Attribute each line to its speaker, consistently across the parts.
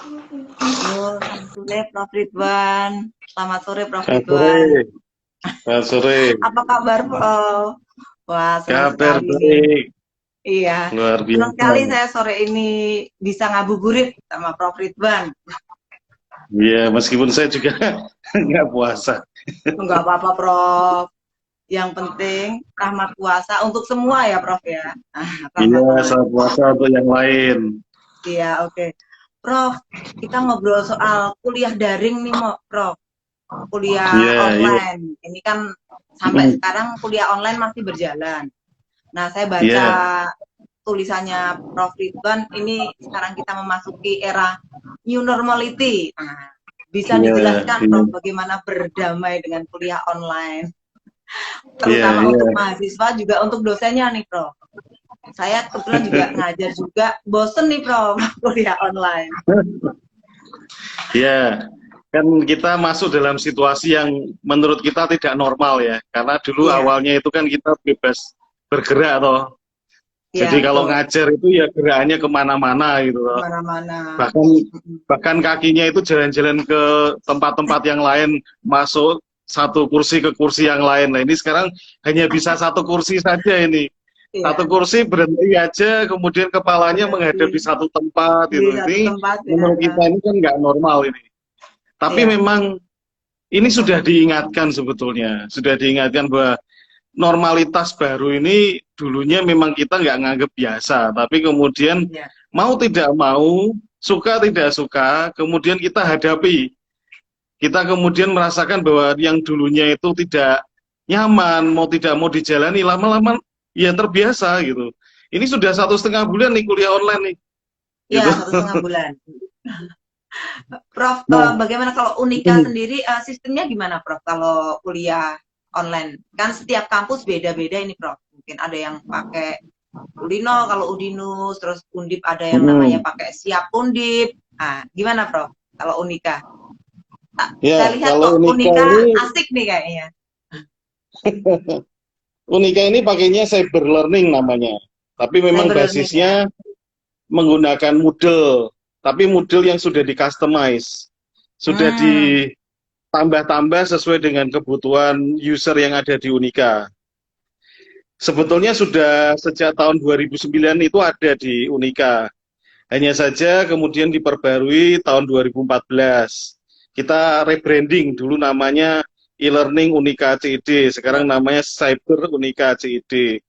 Speaker 1: Halo, selamat sore Prof. Ridwan. Selamat sore Prof.
Speaker 2: Selamat
Speaker 1: Ridwan.
Speaker 2: sore, selamat sore.
Speaker 1: Apa kabar Prof? Wah, senang
Speaker 2: Kabar
Speaker 1: sekali nih.
Speaker 2: baik,
Speaker 1: Iya,
Speaker 2: luar
Speaker 1: senang
Speaker 2: biasa.
Speaker 1: sekali saya sore ini bisa ngabuburit sama Prof. Ridwan.
Speaker 2: Ya, meskipun saya juga nggak puasa.
Speaker 1: Enggak apa-apa Prof. Yang penting rahmat puasa untuk semua ya Prof ya.
Speaker 2: Iya,
Speaker 1: Rahmat Tuhan.
Speaker 2: selamat puasa untuk yang lain.
Speaker 1: Iya, oke. Prof, kita ngobrol soal kuliah daring nih, Prof. Kuliah
Speaker 2: Iya, iya,
Speaker 1: online. Ini kan sampai sekarang kuliah online masih berjalan. Nah, saya baca
Speaker 2: iya,
Speaker 1: tulisannya Prof. Ridwan, ini sekarang kita memasuki era new normality. Nah, bisa
Speaker 2: iya,
Speaker 1: dijelaskan,
Speaker 2: iya,
Speaker 1: Prof, bagaimana berdamai dengan kuliah online,
Speaker 2: iya,
Speaker 1: terutama
Speaker 2: iya.
Speaker 1: untuk mahasiswa, juga untuk dosennya nih, Prof. Saya kebetulan juga ngajar juga, bosen nih, Prof, kuliah online.
Speaker 2: Iya, kan kita masuk dalam situasi yang menurut kita tidak normal ya. Karena dulu
Speaker 1: Iya,
Speaker 2: awalnya itu kan kita bebas bergerak toh.
Speaker 1: iya
Speaker 2: Jadi kalau
Speaker 1: betul.
Speaker 2: ngajar itu ya gerakannya kemana-mana gitu loh.
Speaker 1: Kemana-mana.
Speaker 2: bahkan bahkan kakinya itu jalan-jalan ke tempat-tempat yang lain, masuk satu kursi ke kursi yang lain. Nah ini sekarang hanya bisa satu kursi saja ini, satu
Speaker 1: Iya,
Speaker 2: kursi berhenti aja, kemudian kepalanya menghadap di
Speaker 1: berhenti
Speaker 2: satu tempat
Speaker 1: di
Speaker 2: itu.
Speaker 1: satu
Speaker 2: Ini
Speaker 1: tempat ya.
Speaker 2: menurut kita ini kan nggak normal ini. Tapi
Speaker 1: Iya,
Speaker 2: memang ini sudah diingatkan, sebetulnya sudah diingatkan bahwa normalitas baru ini dulunya memang kita nggak nganggap biasa, tapi kemudian
Speaker 1: iya,
Speaker 2: mau tidak mau, suka tidak suka, kemudian kita hadapi. Kita kemudian merasakan bahwa yang dulunya itu tidak nyaman, mau tidak mau dijalani, lama-lama ya terbiasa gitu. Ini sudah 1,5 bulan nih kuliah online nih,
Speaker 1: iya
Speaker 2: gitu.
Speaker 1: 1,5 bulan. Prof,
Speaker 2: Nah,
Speaker 1: bagaimana kalau Unika sendiri sistemnya gimana, Prof? Kalau kuliah online, kan setiap kampus beda-beda ini, Prof. Mungkin ada yang pakai Ulino, kalau Udinus, terus Undip ada yang namanya
Speaker 2: mm,
Speaker 1: pakai Siap Undip. Ah, gimana, Prof? Kalau Unika? Saya
Speaker 2: ya
Speaker 1: lihat
Speaker 2: kalau
Speaker 1: kok
Speaker 2: Unika
Speaker 1: Unika
Speaker 2: ini,
Speaker 1: asik nih kayaknya.
Speaker 2: Unika ini pakainya cyber learning namanya. Tapi memang
Speaker 1: Cyber learning ya.
Speaker 2: basisnya menggunakan Moodle, tapi Moodle yang sudah di-customize, sudah
Speaker 1: Hmm,
Speaker 2: ditambah-tambah sesuai dengan kebutuhan user yang ada di Unika. Sebetulnya sudah sejak tahun 2009 itu ada di Unika. Hanya saja kemudian diperbarui tahun 2014. Kita rebranding, dulu namanya e-learning Unika CID, sekarang namanya Cyber Unika CID.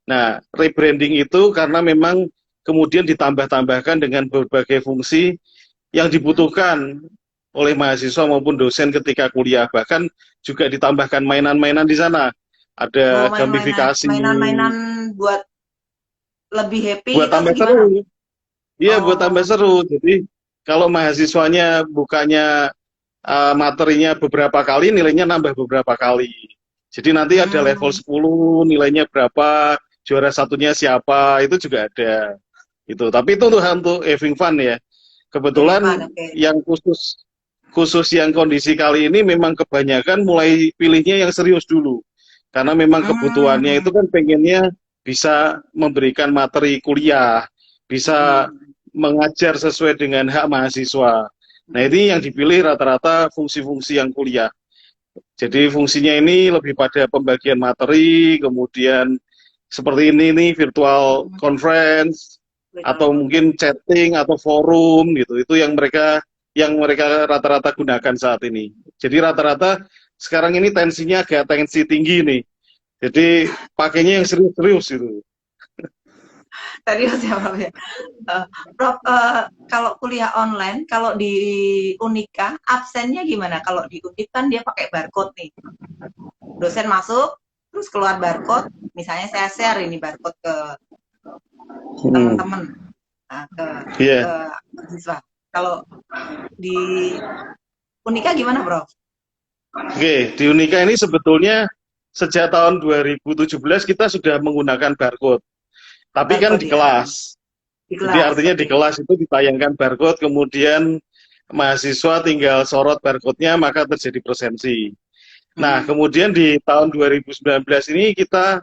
Speaker 2: Nah, rebranding itu karena memang kemudian ditambah-tambahkan dengan berbagai fungsi yang dibutuhkan oleh mahasiswa maupun dosen ketika kuliah. Bahkan juga ditambahkan mainan-mainan di sana.
Speaker 1: mau
Speaker 2: Ada
Speaker 1: main-mainan,
Speaker 2: gamifikasi
Speaker 1: mainan-mainan buat lebih happy
Speaker 2: buat
Speaker 1: gitu atau
Speaker 2: tambah
Speaker 1: gimana?
Speaker 2: seru. Iya, buat tambah
Speaker 1: Oh,
Speaker 2: seru. Jadi kalau mahasiswanya bukannya materinya beberapa kali, nilainya nambah beberapa kali. Jadi nanti ada level
Speaker 1: hmm,
Speaker 2: 10, nilainya berapa, juara satunya siapa, itu juga ada. Itu. Tapi itu untuk having fun ya.
Speaker 1: having fun,
Speaker 2: Kebetulan
Speaker 1: oke.
Speaker 2: yang khusus khusus yang kondisi kali ini memang kebanyakan mulai pilihnya yang serius dulu. Karena memang kebutuhannya itu
Speaker 1: Hmm,
Speaker 2: kan pengennya bisa memberikan materi kuliah, bisa
Speaker 1: hmm,
Speaker 2: mengajar sesuai dengan hak mahasiswa. Nah, ini yang dipilih rata-rata fungsi-fungsi yang kuliah. Jadi fungsinya ini lebih pada pembagian materi, kemudian seperti ini nih virtual
Speaker 1: hmm,
Speaker 2: conference
Speaker 1: virtual
Speaker 2: atau
Speaker 1: conference.
Speaker 2: mungkin chatting atau forum gitu. Itu yang mereka rata-rata gunakan saat ini. Jadi rata-rata sekarang ini tensinya agak tensi tinggi nih. Jadi pakainya yang serius-serius itu.
Speaker 1: Tadi siapa ya? Eh, Prof, kalau kuliah online, kalau di Unika, absennya gimana? Kalau di Undip kan dia pakai barcode nih. Dosen masuk, terus keluar barcode. Misalnya saya share ini barcode ke
Speaker 2: Hmm.
Speaker 1: teman-teman, ke
Speaker 2: Iya.
Speaker 1: mahasiswa. Kalau di Unika gimana, Bro?
Speaker 2: Oke, di Unika ini sebetulnya sejak tahun 2017 kita sudah menggunakan barcode. Tapi kan
Speaker 1: Barcode
Speaker 2: di
Speaker 1: ya,
Speaker 2: kelas.
Speaker 1: di
Speaker 2: Jadi
Speaker 1: kelas,
Speaker 2: artinya di
Speaker 1: oke.
Speaker 2: kelas itu ditayangkan barcode, kemudian mahasiswa tinggal sorot barcode-nya, maka terjadi presensi. Nah,
Speaker 1: Hmm.
Speaker 2: kemudian di tahun 2019 ini kita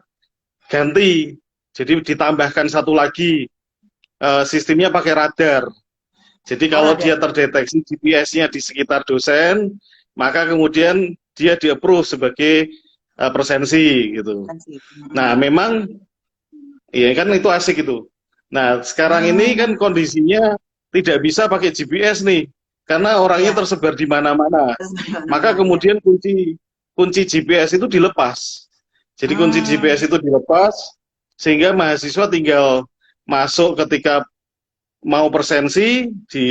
Speaker 2: ganti. Jadi ditambahkan satu lagi, sistemnya pakai radar. Jadi
Speaker 1: Oh,
Speaker 2: kalau dia
Speaker 1: ada.
Speaker 2: terdeteksi GPS-nya di sekitar dosen, maka kemudian dia di-approve sebagai presensi gitu.
Speaker 1: Kan sih.
Speaker 2: Nah, memang ya kan itu asik itu. Nah, sekarang ini kan kondisinya tidak bisa pakai GPS nih, karena orangnya
Speaker 1: Ya,
Speaker 2: tersebar di mana-mana.
Speaker 1: terus
Speaker 2: Maka
Speaker 1: gimana ya.
Speaker 2: kemudian kunci kunci GPS itu dilepas. Jadi kunci GPS
Speaker 1: Hmm,
Speaker 2: itu dilepas sehingga mahasiswa tinggal masuk ketika mau presensi di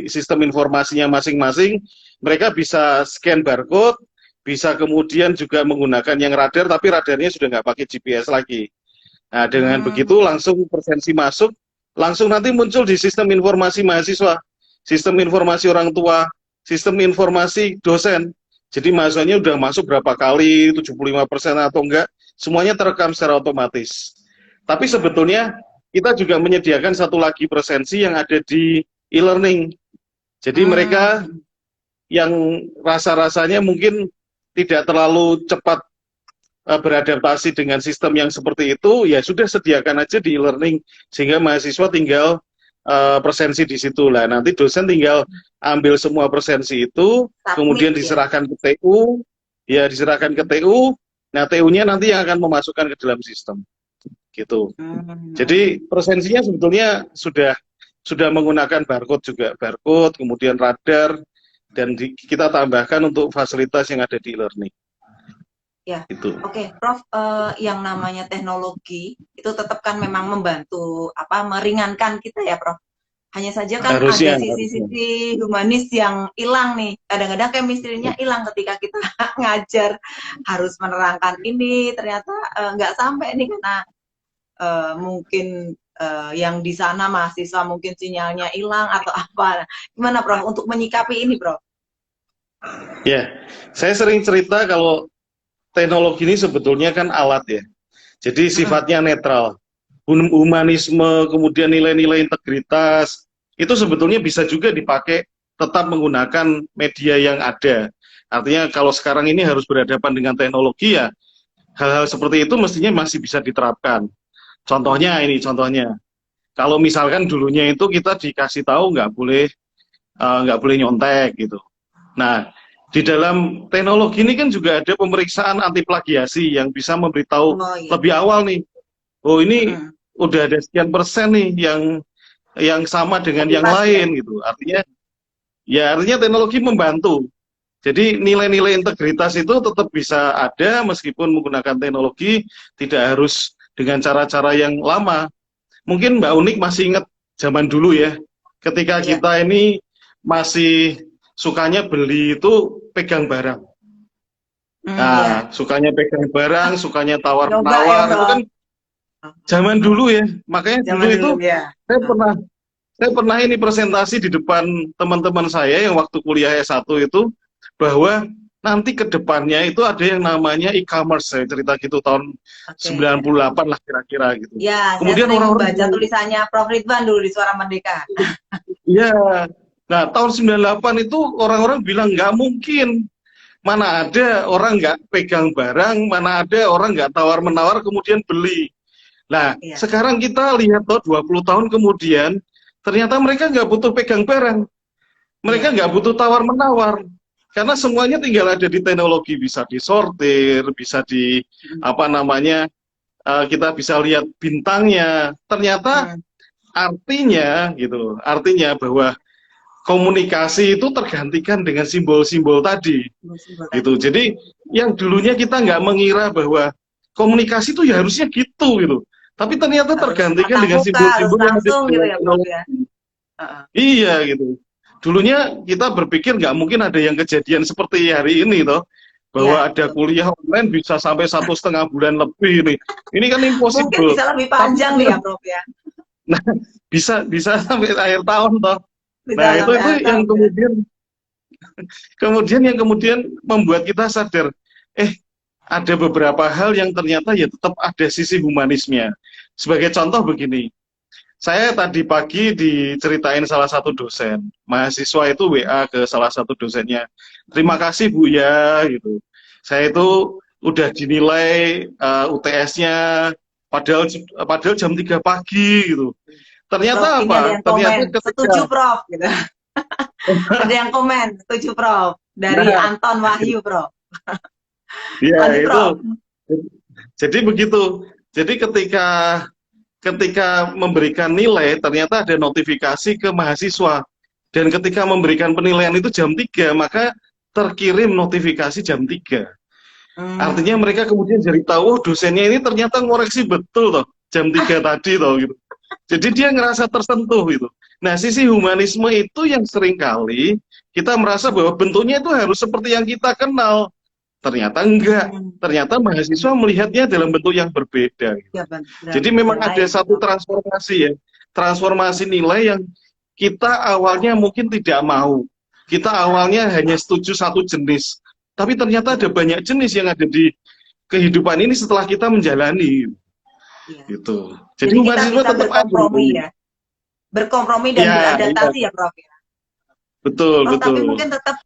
Speaker 2: sistem informasinya masing-masing, mereka bisa scan barcode, bisa kemudian juga menggunakan yang radar, tapi radarnya sudah nggak pakai GPS lagi. Nah, dengan begitu
Speaker 1: hmm,
Speaker 2: langsung presensi masuk, langsung nanti muncul di sistem informasi mahasiswa, sistem informasi orang tua, sistem informasi dosen. Jadi mahasiswanya udah masuk berapa kali, 75% atau enggak, semuanya terekam secara otomatis. Tapi sebetulnya kita juga menyediakan satu lagi presensi yang ada di e-learning. Jadi mereka
Speaker 1: hmm.
Speaker 2: yang rasa-rasanya mungkin tidak terlalu cepat beradaptasi dengan sistem yang seperti itu, ya sudah sediakan aja di e-learning sehingga mahasiswa tinggal presensi di situ lah. Nanti dosen tinggal ambil semua presensi itu,
Speaker 1: Submit
Speaker 2: kemudian
Speaker 1: ya.
Speaker 2: diserahkan ke TU, ya diserahkan ke TU. Nah, TU-nya nanti yang akan memasukkan ke dalam sistem, gitu.
Speaker 1: Hmm.
Speaker 2: Jadi presensinya sebetulnya sudah menggunakan barcode juga, barcode, kemudian radar, dan kita tambahkan untuk fasilitas yang ada di e-learning.
Speaker 1: Ya,
Speaker 2: Itu
Speaker 1: oke, Prof. Yang namanya teknologi itu tetap kan memang membantu apa meringankan kita ya, Prof. Hanya saja kan ada
Speaker 2: harusnya, harusnya.
Speaker 1: sisi-sisi humanis yang hilang nih. Kadang-kadang chemistry-nya hilang ketika kita ngajar harus menerangkan ini, ternyata nggak sampai nih karena mungkin yang di sana mahasiswa mungkin sinyalnya hilang atau apa. Gimana, Prof? Untuk menyikapi ini, Prof?
Speaker 2: Ya, saya sering cerita kalau teknologi ini sebetulnya kan alat ya. Jadi
Speaker 1: Mm-mm.
Speaker 2: sifatnya netral. Humanisme, kemudian nilai-nilai integritas, itu sebetulnya bisa juga dipakai tetap menggunakan media yang ada. Artinya kalau sekarang ini harus berhadapan dengan teknologi ya, hal-hal seperti itu mestinya masih bisa diterapkan. Contohnya ini, contohnya. Kalau misalkan dulunya itu kita dikasih tahu nggak boleh nyontek gitu. Nah, di dalam teknologi ini kan juga ada pemeriksaan anti plagiasi yang bisa memberitahu
Speaker 1: Oh iya.
Speaker 2: lebih awal nih. Oh, ini
Speaker 1: Mm-mm.
Speaker 2: udah ada sekian persen nih yang sama dengan
Speaker 1: Copy
Speaker 2: yang
Speaker 1: paste ya.
Speaker 2: lain gitu. Artinya teknologi membantu. Jadi nilai-nilai integritas itu tetap bisa ada meskipun menggunakan teknologi, tidak harus dengan cara-cara yang lama. Mungkin Mbak Unik masih ingat zaman dulu ya, ketika
Speaker 1: Iya.
Speaker 2: kita ini masih sukanya beli itu pegang barang.
Speaker 1: Ya.
Speaker 2: Nah, sukanya pegang barang, sukanya
Speaker 1: Coba ya,
Speaker 2: tawar-menawar, itu kan
Speaker 1: Prof.
Speaker 2: zaman dulu ya. Makanya dulu
Speaker 1: Zaman
Speaker 2: itu
Speaker 1: dulu ya.
Speaker 2: saya pernah saya pernah ini presentasi di depan teman-teman saya yang waktu kuliah S1 itu, bahwa nanti ke depannya itu ada yang namanya e-commerce, saya cerita gitu tahun
Speaker 1: Oke, ya.
Speaker 2: 98 lah kira-kira gitu.
Speaker 1: Ya, saya
Speaker 2: Kemudian
Speaker 1: sering
Speaker 2: orang-orang
Speaker 1: baca
Speaker 2: bilang,
Speaker 1: tulisannya Prof. Ridwan dulu di Suara Merdeka.
Speaker 2: iya. Nah, tahun 98 itu orang-orang bilang nggak mungkin. Mana ada orang nggak pegang barang, mana ada orang nggak tawar-menawar kemudian beli. Nah,
Speaker 1: Iya.
Speaker 2: sekarang kita lihat tuh 20 tahun kemudian, ternyata mereka nggak butuh pegang barang. Mereka
Speaker 1: Iya.
Speaker 2: nggak butuh tawar-menawar. Karena semuanya tinggal ada di teknologi, bisa disortir, bisa di,
Speaker 1: Mm.
Speaker 2: apa namanya, kita bisa lihat bintangnya. Ternyata
Speaker 1: Mm.
Speaker 2: artinya, gitu, artinya bahwa komunikasi itu tergantikan dengan simbol-simbol tadi.
Speaker 1: Simbol
Speaker 2: Gitu.
Speaker 1: tadi.
Speaker 2: Jadi yang dulunya kita nggak mengira bahwa komunikasi itu ya harusnya gitu gitu. Tapi ternyata
Speaker 1: Harus
Speaker 2: tergantikan
Speaker 1: tatap
Speaker 2: dengan
Speaker 1: muka, harus
Speaker 2: simbol-simbol yang ada di
Speaker 1: langsung gitu
Speaker 2: dalam
Speaker 1: ya, Prof. Ya.
Speaker 2: teknologi.
Speaker 1: Heeh.
Speaker 2: Iya gitu. Dulunya kita berpikir nggak mungkin ada yang kejadian seperti hari ini toh.
Speaker 1: Iya,
Speaker 2: Bahwa ada
Speaker 1: betul.
Speaker 2: kuliah online bisa sampai 1,5 bulan lebih nih. Ini kan
Speaker 1: Mungkin
Speaker 2: impossible.
Speaker 1: bisa lebih
Speaker 2: Tapi
Speaker 1: panjang nih ya, Prof. Ya.
Speaker 2: nah, bisa sampai akhir tahun toh.
Speaker 1: Bisa
Speaker 2: Nah
Speaker 1: sampai
Speaker 2: itu
Speaker 1: akhir
Speaker 2: yang
Speaker 1: tahun ya.
Speaker 2: kemudian membuat kita sadar, ada beberapa hal yang ternyata ya tetap ada sisi humanisnya. Sebagai contoh begini, saya tadi pagi diceritain salah satu dosen, mahasiswa itu WA ke salah satu dosennya, terima kasih Bu ya, gitu. Saya itu udah dinilai UTS-nya, padahal jam 3 pagi gitu. Ternyata
Speaker 1: Prof, ini
Speaker 2: apa?
Speaker 1: ada yang
Speaker 2: Ternyata
Speaker 1: komen,
Speaker 2: ketika
Speaker 1: setuju Prof, gitu. Ada yang komen, setuju Prof, dari
Speaker 2: nah,
Speaker 1: Anton Wahyu Prof.
Speaker 2: ya
Speaker 1: Lanjut
Speaker 2: itu.
Speaker 1: Prof.
Speaker 2: Jadi begitu. Jadi ketika ketika memberikan nilai ternyata ada notifikasi ke mahasiswa. Dan ketika memberikan penilaian itu jam 3, maka terkirim notifikasi jam 3. Artinya
Speaker 1: Hmm,
Speaker 2: mereka kemudian jadi tahu, oh dosennya ini ternyata ngoreksi betul toh, jam 3 tadi toh gitu. Jadi dia ngerasa tersentuh gitu. Nah, sisi humanisme itu yang seringkali kita merasa bahwa bentuknya itu harus seperti yang kita kenal. Ternyata enggak.
Speaker 1: hmm,
Speaker 2: Ternyata mahasiswa melihatnya dalam bentuk yang berbeda.
Speaker 1: ya
Speaker 2: Jadi
Speaker 1: beda
Speaker 2: memang ada
Speaker 1: lain.
Speaker 2: satu transformasi ya, transformasi nilai yang kita awalnya mungkin tidak mau. Kita awalnya hanya setuju satu jenis, tapi ternyata ada
Speaker 1: Ya,
Speaker 2: banyak jenis yang ada di kehidupan ini setelah kita menjalani,
Speaker 1: ya.
Speaker 2: gitu. Jadi
Speaker 1: Jadi kita
Speaker 2: mahasiswa
Speaker 1: bisa
Speaker 2: tetap ada.
Speaker 1: berkompromi ya, berkompromi dan
Speaker 2: Ya, ya,
Speaker 1: beradaptasi ya Prof.
Speaker 2: betul,
Speaker 1: Prof, tapi
Speaker 2: betul.
Speaker 1: mungkin tetap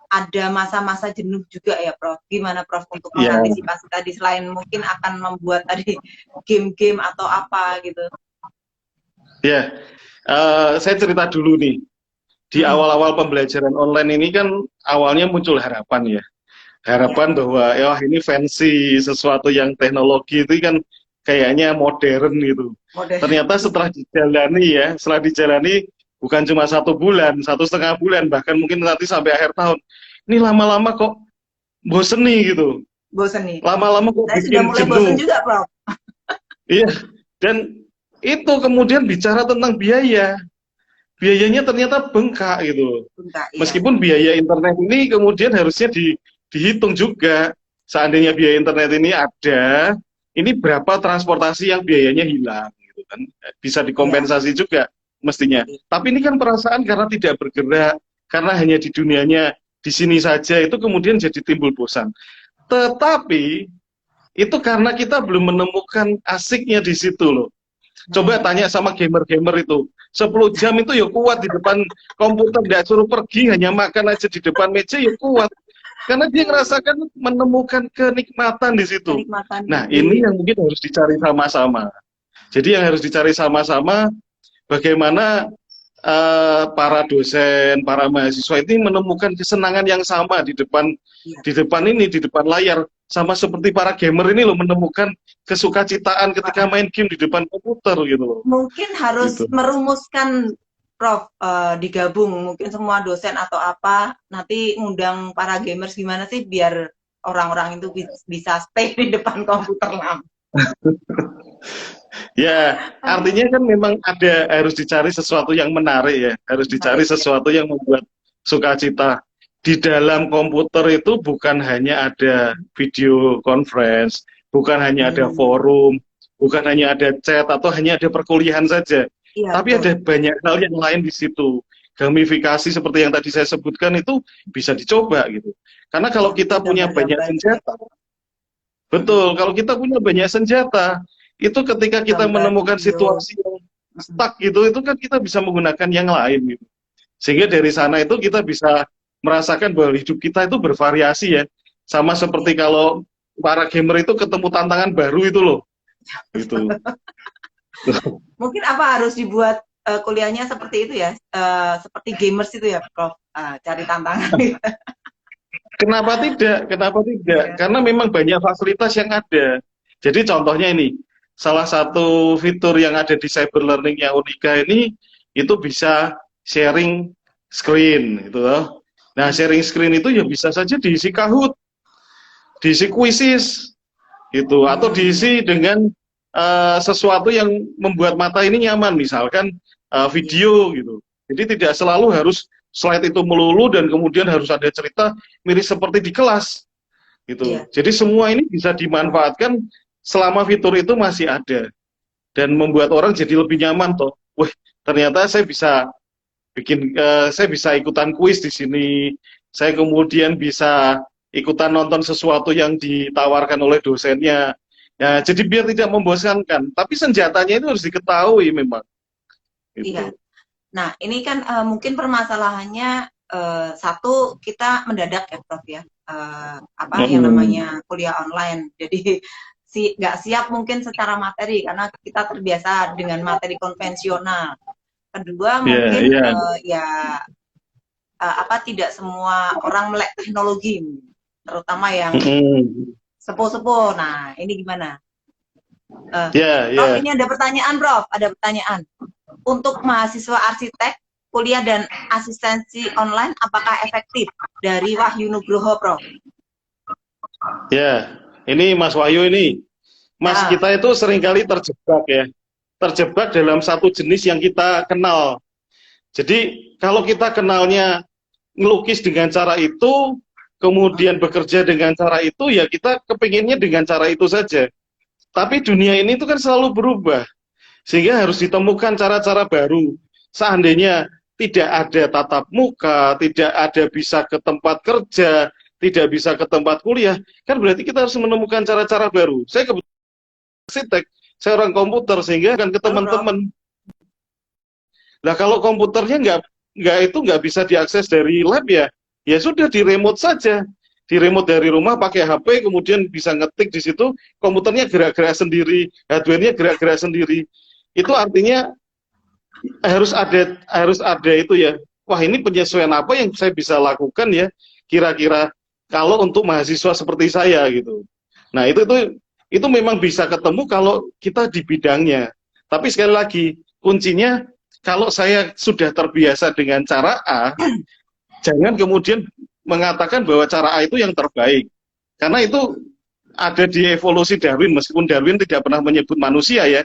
Speaker 1: ada masa-masa jenuh juga ya, Prof. Gimana, Prof, untuk
Speaker 2: Ya,
Speaker 1: mengantisipasi tadi selain mungkin akan membuat tadi game-game atau apa gitu?
Speaker 2: ya. Saya cerita dulu nih. Di
Speaker 1: Mm-mm.
Speaker 2: awal-awal pembelajaran online ini kan awalnya muncul harapan ya.
Speaker 1: Ya,
Speaker 2: Harapan bahwa ya wah, ini fancy, sesuatu yang teknologi itu kan kayaknya modern gitu.
Speaker 1: model.
Speaker 2: Ternyata setelah dijalani bukan cuma 1 bulan, 1,5 bulan, bahkan mungkin nanti sampai akhir tahun. Ini lama-lama kok bosen nih gitu.
Speaker 1: Bosen nih.
Speaker 2: Lama-lama kok
Speaker 1: Saya sudah
Speaker 2: bikin
Speaker 1: mulai bosen
Speaker 2: jenuh.
Speaker 1: juga, Prof.
Speaker 2: Iya. Dan itu kemudian bicara tentang biaya. Biayanya ternyata bengkak gitu.
Speaker 1: Bentar, iya.
Speaker 2: Meskipun biaya internet ini kemudian harusnya dihitung juga. Seandainya biaya internet ini ada, ini berapa transportasi yang biayanya hilang gitu kan. Bisa
Speaker 1: Iya.
Speaker 2: dikompensasi juga mestinya.
Speaker 1: Iya.
Speaker 2: Tapi ini kan perasaan karena tidak bergerak, karena hanya di dunianya di sini saja, itu kemudian jadi timbul bosan. Tetapi itu karena kita belum menemukan asiknya di situ loh. Coba
Speaker 1: Hmm.
Speaker 2: tanya sama gamer-gamer itu. 10 jam itu ya kuat di depan komputer, tidak suruh pergi, hanya makan aja di depan meja ya kuat. Karena dia ngerasakan menemukan kenikmatan di situ.
Speaker 1: Kenikmatan
Speaker 2: Nah,
Speaker 1: itu,
Speaker 2: ini
Speaker 1: ya.
Speaker 2: yang mungkin harus dicari sama-sama. Jadi yang harus dicari sama-sama bagaimana para dosen, para mahasiswa ini menemukan kesenangan yang sama
Speaker 1: Iya.
Speaker 2: di depan layar, sama seperti para gamer ini loh menemukan kesukacitaan ketika main game di depan komputer gitu loh.
Speaker 1: Mungkin harus
Speaker 2: Gitu.
Speaker 1: merumuskan, Prof, digabung mungkin semua dosen atau apa, nanti ngundang para gamers gimana sih biar orang-orang itu bisa stay di depan komputer lama.
Speaker 2: Ya, artinya kan memang harus dicari sesuatu yang menarik ya, harus dicari
Speaker 1: Menarik ya.
Speaker 2: sesuatu yang membuat sukacita. Di dalam komputer itu bukan hanya ada video conference, bukan hanya ada
Speaker 1: Hmm.
Speaker 2: forum, bukan hanya ada chat atau hanya ada perkuliahan saja,
Speaker 1: Iya,
Speaker 2: tapi
Speaker 1: betul.
Speaker 2: ada banyak hal yang lain di situ. Gamifikasi seperti yang tadi saya sebutkan itu bisa dicoba gitu. Karena kalau
Speaker 1: Ya,
Speaker 2: kita punya banyak
Speaker 1: gambar-gambar gitu ya.
Speaker 2: senjata, betul, kalau kita punya banyak senjata, itu ketika kita
Speaker 1: Gambar,
Speaker 2: menemukan
Speaker 1: video.
Speaker 2: situasi yang stuck gitu, itu kan kita bisa menggunakan yang lain gitu. Sehingga dari sana itu kita bisa merasakan bahwa hidup kita itu bervariasi ya. Sama
Speaker 1: Ya.
Speaker 2: seperti kalau para gamer itu ketemu tantangan baru itu loh. Gitu.
Speaker 1: Mungkin apa harus dibuat kuliahnya seperti itu ya, seperti gamers itu ya, Prof. Cari tantangan.
Speaker 2: Kenapa tidak? Kenapa tidak?
Speaker 1: Iya.
Speaker 2: Karena memang banyak fasilitas yang ada. Jadi contohnya ini, salah satu fitur yang ada di cyber learning-nya Unika ini itu bisa sharing screen gitu loh. Nah, sharing screen itu ya bisa saja diisi Kahoot, diisi Quizzes gitu, atau
Speaker 1: Hmm.
Speaker 2: diisi dengan sesuatu yang membuat mata ini nyaman, misalkan
Speaker 1: Iya.
Speaker 2: video gitu. Jadi tidak selalu harus slide itu melulu dan kemudian harus ada cerita mirip seperti di kelas gitu.
Speaker 1: Iya.
Speaker 2: Jadi semua ini bisa dimanfaatkan selama fitur itu masih ada dan membuat orang jadi lebih nyaman toh. Wah, ternyata saya bisa ikutan kuis di sini. Saya kemudian bisa ikutan nonton sesuatu yang ditawarkan oleh dosennya. Ya, jadi biar tidak membosankan. Tapi senjatanya itu harus diketahui memang.
Speaker 1: Iya.
Speaker 2: Gitu.
Speaker 1: Nah, ini kan mungkin permasalahannya satu kita mendadak ya, Prof ya. Apa yang
Speaker 2: Hmm.
Speaker 1: namanya kuliah online. Jadi nggak siap mungkin secara materi karena kita terbiasa dengan materi konvensional. Kedua
Speaker 2: Iya,
Speaker 1: mungkin
Speaker 2: iya.
Speaker 1: tidak semua orang melek teknologi, terutama yang
Speaker 2: Mm-mm.
Speaker 1: sepuh-sepuh. Nah, ini gimana?
Speaker 2: Iya,
Speaker 1: Prof,
Speaker 2: iya.
Speaker 1: ini ada pertanyaan, Prof. Ada pertanyaan. Untuk mahasiswa arsitek, kuliah dan asistensi online, apakah efektif? Dari Wahyu Nugroho, Prof.
Speaker 2: Ya, ini Mas Wahyu ini. Mas,
Speaker 1: Ya,
Speaker 2: kita itu seringkali terjebak ya. Terjebak dalam satu jenis yang kita kenal. Jadi, kalau kita kenalnya ngelukis dengan cara itu, kemudian bekerja dengan cara itu, ya kita kepinginnya dengan cara itu saja. Tapi dunia ini itu kan selalu berubah. Sehingga harus ditemukan cara-cara baru. Seandainya tidak ada tatap muka, tidak ada bisa ke tempat kerja, tidak bisa ke tempat kuliah, kan berarti kita harus menemukan cara-cara baru. Saya kebetulan arsitek, saya orang komputer, sehingga akan ke
Speaker 1: betul, Prof.
Speaker 2: teman-teman. Nah, kalau komputernya nggak bisa diakses dari lab ya, ya sudah di remote saja. Di remote dari rumah pakai HP, kemudian bisa ngetik di situ, komputernya gerak-gerak sendiri, hardware-nya gerak-gerak sendiri. Itu artinya harus ada itu ya. Wah, ini penyesuaian apa yang saya bisa lakukan ya, kira-kira kalau untuk mahasiswa seperti saya gitu. Nah, itu memang bisa ketemu kalau kita di bidangnya. Tapi sekali lagi, kuncinya kalau saya sudah terbiasa dengan cara A, jangan kemudian mengatakan bahwa cara A itu yang terbaik. Karena itu ada di evolusi Darwin, meskipun Darwin tidak pernah menyebut manusia ya.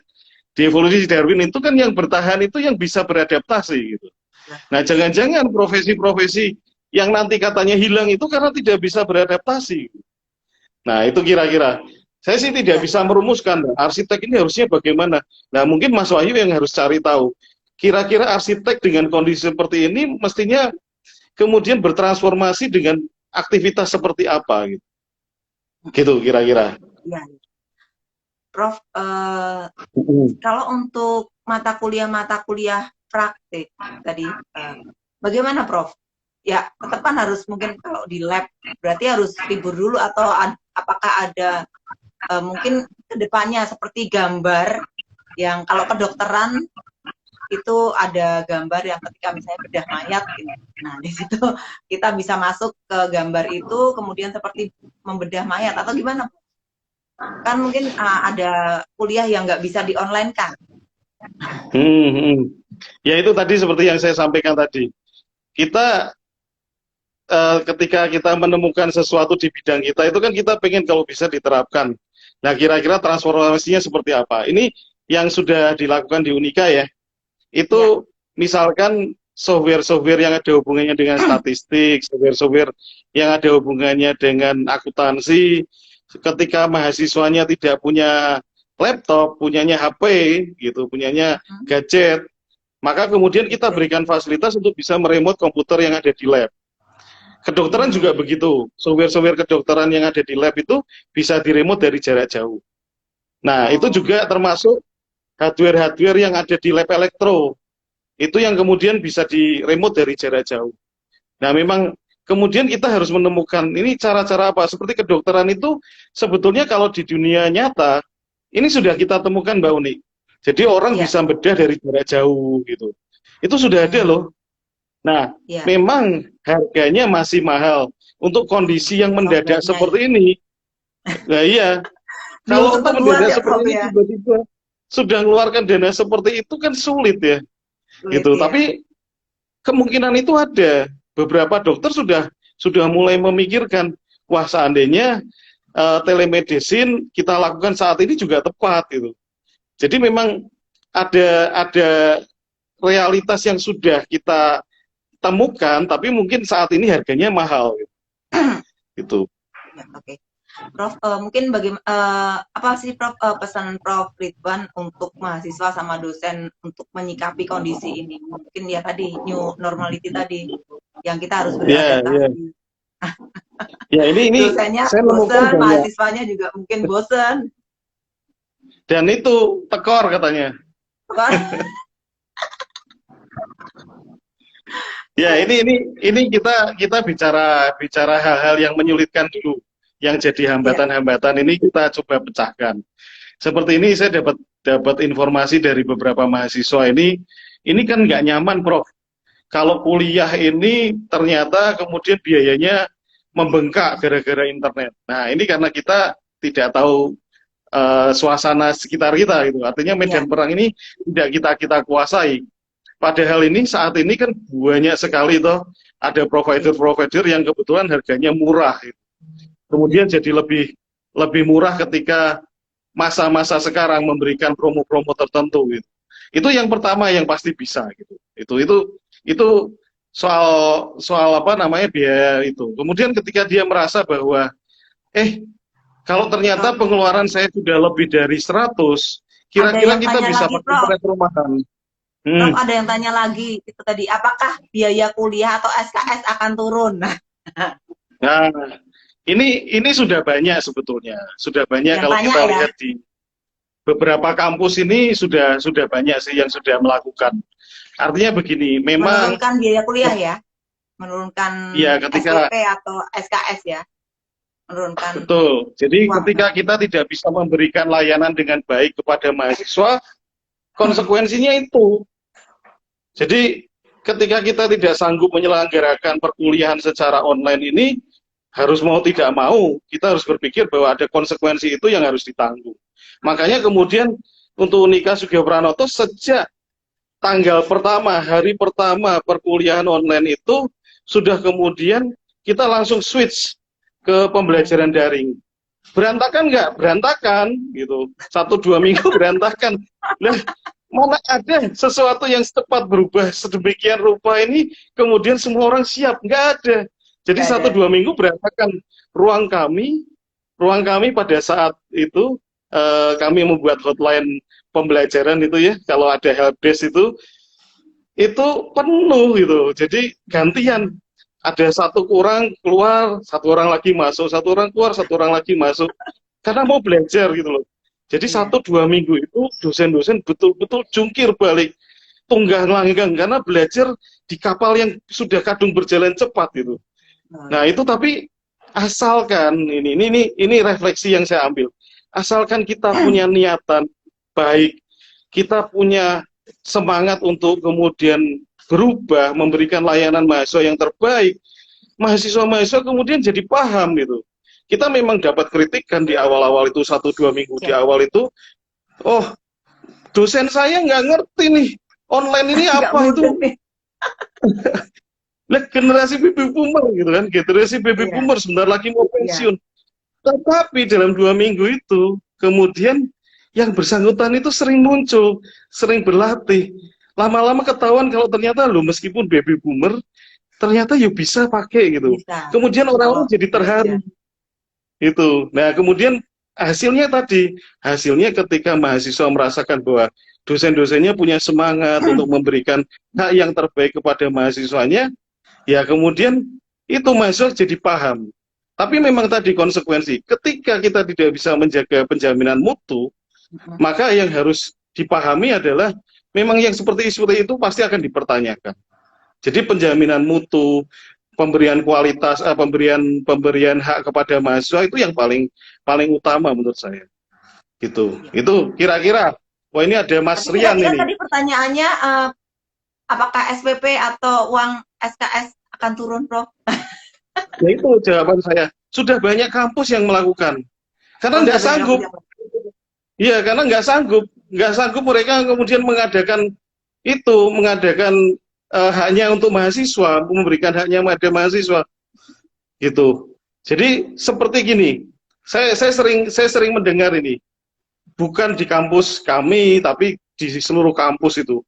Speaker 2: Di evolusi Darwin itu kan yang bertahan itu yang bisa beradaptasi gitu. Nah, jangan-jangan profesi-profesi yang nanti katanya hilang itu karena tidak bisa beradaptasi. Nah, itu kira-kira. Saya sih tidak
Speaker 1: Ya,
Speaker 2: bisa merumuskan, arsitek ini harusnya bagaimana. Nah, mungkin Mas Wahyu yang harus cari tahu. Kira-kira arsitek dengan kondisi seperti ini mestinya kemudian bertransformasi dengan aktivitas seperti apa gitu. Gitu kira-kira.
Speaker 1: ya. Prof, kalau untuk mata kuliah praktik tadi, bagaimana, Prof? Ya, tetap kan harus mungkin kalau di lab berarti harus libur dulu atau apakah ada mungkin kedepannya seperti gambar yang kalau kedokteran itu ada gambar yang ketika misalnya bedah mayat gitu. Nah, di situ kita bisa masuk ke gambar itu kemudian seperti membedah mayat atau gimana? Kan mungkin ada kuliah yang nggak bisa di online kan.
Speaker 2: Hmm, hmm. Ya itu tadi seperti yang saya sampaikan tadi. Kita ketika kita menemukan sesuatu di bidang kita itu kan kita pengen kalau bisa diterapkan. Nah, kira-kira transformasinya seperti apa? Ini yang sudah dilakukan di Unika ya.
Speaker 1: Ya.
Speaker 2: Itu misalkan software-software yang ada hubungannya dengan statistik, software-software yang ada hubungannya dengan akuntansi, ketika mahasiswanya tidak punya laptop, punyanya HP, gitu, punyanya gadget, maka kemudian kita berikan fasilitas untuk bisa meremote komputer yang ada di lab. Kedokteran juga begitu, software-software kedokteran yang ada di lab itu bisa diremote dari jarak jauh. Nah, itu juga termasuk hardware-hardware yang ada di lab elektro, itu yang kemudian bisa di remote dari jarak jauh. Nah, memang kemudian kita harus menemukan ini cara-cara apa. Seperti kedokteran itu sebetulnya kalau di dunia nyata ini sudah kita temukan Mbak Uni. Jadi orang
Speaker 1: Ya.
Speaker 2: bisa bedah dari jarak jauh gitu. Itu sudah ada loh. Nah,
Speaker 1: Ya.
Speaker 2: memang harganya masih mahal untuk kondisi yang mendadak
Speaker 1: Softwarenya ya.
Speaker 2: seperti ini. Nah, iya.
Speaker 1: Belum
Speaker 2: Kalau untuk
Speaker 1: sempat buat
Speaker 2: mendadak
Speaker 1: ya,
Speaker 2: seperti
Speaker 1: Prof
Speaker 2: ini
Speaker 1: ya.
Speaker 2: tiba-tiba sudah mengeluarkan dana seperti itu kan sulit ya.
Speaker 1: Sulit
Speaker 2: Gitu.
Speaker 1: ya.
Speaker 2: Tapi kemungkinan itu ada. Beberapa dokter sudah mulai memikirkan, wah seandainya telemedicine kita lakukan saat ini juga tepat gitu. Jadi memang ada realitas yang sudah kita temukan, tapi mungkin saat ini harganya mahal gitu.
Speaker 1: Ya, oke. Prof, mungkin apa sih Prof pesan Prof Ridwan untuk mahasiswa sama dosen untuk menyikapi kondisi ini? Mungkin ya tadi new normality tadi yang kita harus
Speaker 2: Ya, ya.
Speaker 1: beradaptasi.
Speaker 2: Ya ini
Speaker 1: Dosennya
Speaker 2: saya menemukan
Speaker 1: bosen,
Speaker 2: banyak
Speaker 1: mahasiswanya juga mungkin bosen.
Speaker 2: dan itu tekor katanya. Ya, ini kita bicara hal-hal yang menyulitkan dulu. yang jadi
Speaker 1: Iya.
Speaker 2: hambatan-hambatan ini kita coba pecahkan. Seperti ini saya dapat informasi dari beberapa mahasiswa ini kan nggak nyaman, Prof. Kalau kuliah ini ternyata kemudian biayanya membengkak gara-gara internet. Nah, ini karena kita tidak tahu suasana sekitar kita gitu. Artinya
Speaker 1: Iya.
Speaker 2: medan perang ini tidak kita kuasai. Padahal ini saat ini kan banyak sekali toh ada
Speaker 1: Iya.
Speaker 2: provider-provider yang kebetulan harganya murah gitu. Kemudian jadi lebih murah ketika masa-masa sekarang memberikan promo-promo tertentu gitu. Itu yang pertama yang pasti bisa gitu. Itu soal soal apa namanya biaya itu. Kemudian ketika dia merasa bahwa kalau ternyata
Speaker 1: Prof,
Speaker 2: pengeluaran saya sudah lebih dari 100,
Speaker 1: ada
Speaker 2: kira-kira
Speaker 1: yang
Speaker 2: kita
Speaker 1: tanya
Speaker 2: bisa
Speaker 1: lagi,
Speaker 2: pakai
Speaker 1: Prof.
Speaker 2: internet rumahan.
Speaker 1: Prof,
Speaker 2: Hmm.
Speaker 1: ada yang tanya lagi itu tadi, apakah biaya kuliah atau SKS akan turun? Nah,
Speaker 2: Nah, ini sudah banyak sebetulnya. Sudah banyak
Speaker 1: yang
Speaker 2: kalau
Speaker 1: tanya
Speaker 2: kita
Speaker 1: ya,
Speaker 2: lihat di beberapa kampus ini sudah banyak sih yang sudah melakukan. Artinya begini, memang
Speaker 1: menurunkan biaya kuliah ya, menurunkan
Speaker 2: ya ketika
Speaker 1: SPP atau SKS ya, menurunkan
Speaker 2: betul. Jadi
Speaker 1: uang.
Speaker 2: ketika kita tidak bisa memberikan layanan dengan baik kepada mahasiswa, konsekuensinya itu. Jadi ketika kita tidak sanggup menyelenggarakan perkuliahan secara online ini, harus mau tidak mau, kita harus berpikir bahwa ada konsekuensi itu yang harus ditanggung. Makanya kemudian untuk Unika Sugio Pranoto sejak tanggal pertama, hari pertama perkuliahan online itu, sudah kemudian kita langsung switch ke pembelajaran daring. Berantakan nggak? Berantakan, gitu. 1-2 minggu berantakan. Nah, mana ada sesuatu yang cepat berubah sedemikian rupa ini, kemudian semua orang siap? Nggak ada. Jadi
Speaker 1: Nggak
Speaker 2: satu
Speaker 1: ada.
Speaker 2: dua minggu berantakan. Ruang kami, ruang kami pada saat itu, kami membuat hotline pembelajaran itu ya, kalau ada helpdesk itu penuh gitu. Jadi gantian, ada satu kurang keluar, satu orang lagi masuk, satu orang keluar, satu orang lagi masuk, karena mau belajar gitu loh. Jadi
Speaker 1: Iya.
Speaker 2: 1-2 minggu itu dosen-dosen betul-betul jungkir balik, tunggang langgang karena belajar di kapal yang sudah kadung berjalan cepat gitu.
Speaker 1: Oh,
Speaker 2: Nah
Speaker 1: iya.
Speaker 2: itu tapi asalkan ini refleksi yang saya ambil, asalkan kita punya niatan baik, kita punya semangat untuk kemudian berubah, memberikan layanan mahasiswa yang terbaik, mahasiswa-mahasiswa kemudian jadi paham gitu. Kita memang dapat kritikan di awal-awal itu 1-2 minggu di
Speaker 1: Siap.
Speaker 2: awal itu, oh dosen saya nggak ngerti nih online ini
Speaker 1: Nggak
Speaker 2: apa itu.
Speaker 1: mudah nih.
Speaker 2: Lah generasi baby boomer gitu kan, generasi baby
Speaker 1: Iya.
Speaker 2: boomer sebentar lagi mau
Speaker 1: Iya.
Speaker 2: pensiun. Tetapi dalam 2 minggu itu, kemudian yang bersangkutan itu sering muncul, sering berlatih. Lama-lama ketahuan kalau ternyata lo meskipun baby boomer, ternyata ya bisa pakai gitu.
Speaker 1: Bisa.
Speaker 2: Kemudian
Speaker 1: Kalau
Speaker 2: orang-orang jadi
Speaker 1: belajar.
Speaker 2: terharu itu. Nah kemudian hasilnya tadi, hasilnya ketika mahasiswa merasakan bahwa dosen-dosennya punya semangat untuk memberikan hak yang terbaik kepada mahasiswanya, ya kemudian itu mahasiswa jadi paham. Tapi memang tadi konsekuensi, ketika kita tidak bisa menjaga penjaminan mutu, maka yang harus dipahami adalah memang yang seperti itu pasti akan dipertanyakan. Jadi penjaminan mutu, pemberian kualitas, pemberian hak kepada mahasiswa itu yang paling utama menurut saya. Gitu.
Speaker 1: Iya.
Speaker 2: Itu kira-kira. Wah ini ada Mas
Speaker 1: Tapi
Speaker 2: Rian
Speaker 1: kira-kira
Speaker 2: ini.
Speaker 1: tadi pertanyaannya, apakah SPP atau uang SKS akan turun, Prof?
Speaker 2: Ya itu jawaban saya. Sudah banyak kampus yang melakukan. Karena
Speaker 1: Oh,
Speaker 2: nggak
Speaker 1: sudah banyak
Speaker 2: sanggup.
Speaker 1: yang
Speaker 2: Iya, karena nggak sanggup mereka kemudian mengadakan haknya untuk mahasiswa, memberikan haknya pada mahasiswa, gitu. Jadi seperti gini, saya sering mendengar ini, bukan di kampus kami, tapi di seluruh kampus itu,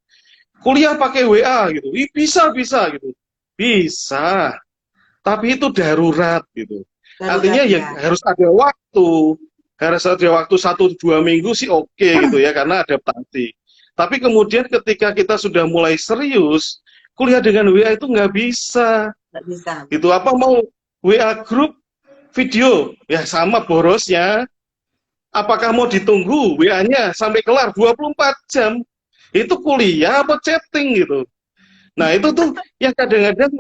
Speaker 2: kuliah pakai WA gitu, bisa gitu, bisa, tapi itu darurat gitu.
Speaker 1: darurat
Speaker 2: Artinya ya
Speaker 1: ya.
Speaker 2: harus ada waktu 1-2 minggu sih oke gitu ya karena adaptasi. Tapi kemudian ketika kita sudah mulai serius, kuliah dengan WA itu nggak bisa.
Speaker 1: Nggak bisa.
Speaker 2: Itu apa mau WA grup video ya sama borosnya. Apakah mau ditunggu WA-nya sampai kelar 24 jam? Itu kuliah apa chatting gitu. Nah itu tuh yang kadang-kadang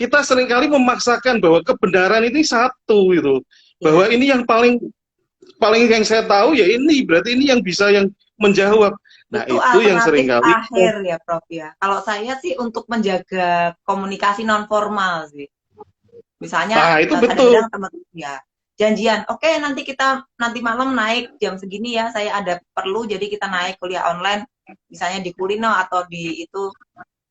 Speaker 2: kita seringkali memaksakan bahwa kebenaran ini satu gitu. bahwa
Speaker 1: Iya.
Speaker 2: ini yang paling paling yang saya tahu ya ini, berarti ini yang bisa yang menjawab. Nah,
Speaker 1: Itu
Speaker 2: itu yang
Speaker 1: alternatif
Speaker 2: seringkali
Speaker 1: akhir ya, Prof ya. Kalau saya sih untuk menjaga komunikasi non formal sih. Misalnya
Speaker 2: nah itu betul.
Speaker 1: kadang-kadang teman ya janjian, oke nanti kita nanti malam naik jam segini ya, saya ada perlu jadi kita naik kuliah online misalnya di Kulino atau di itu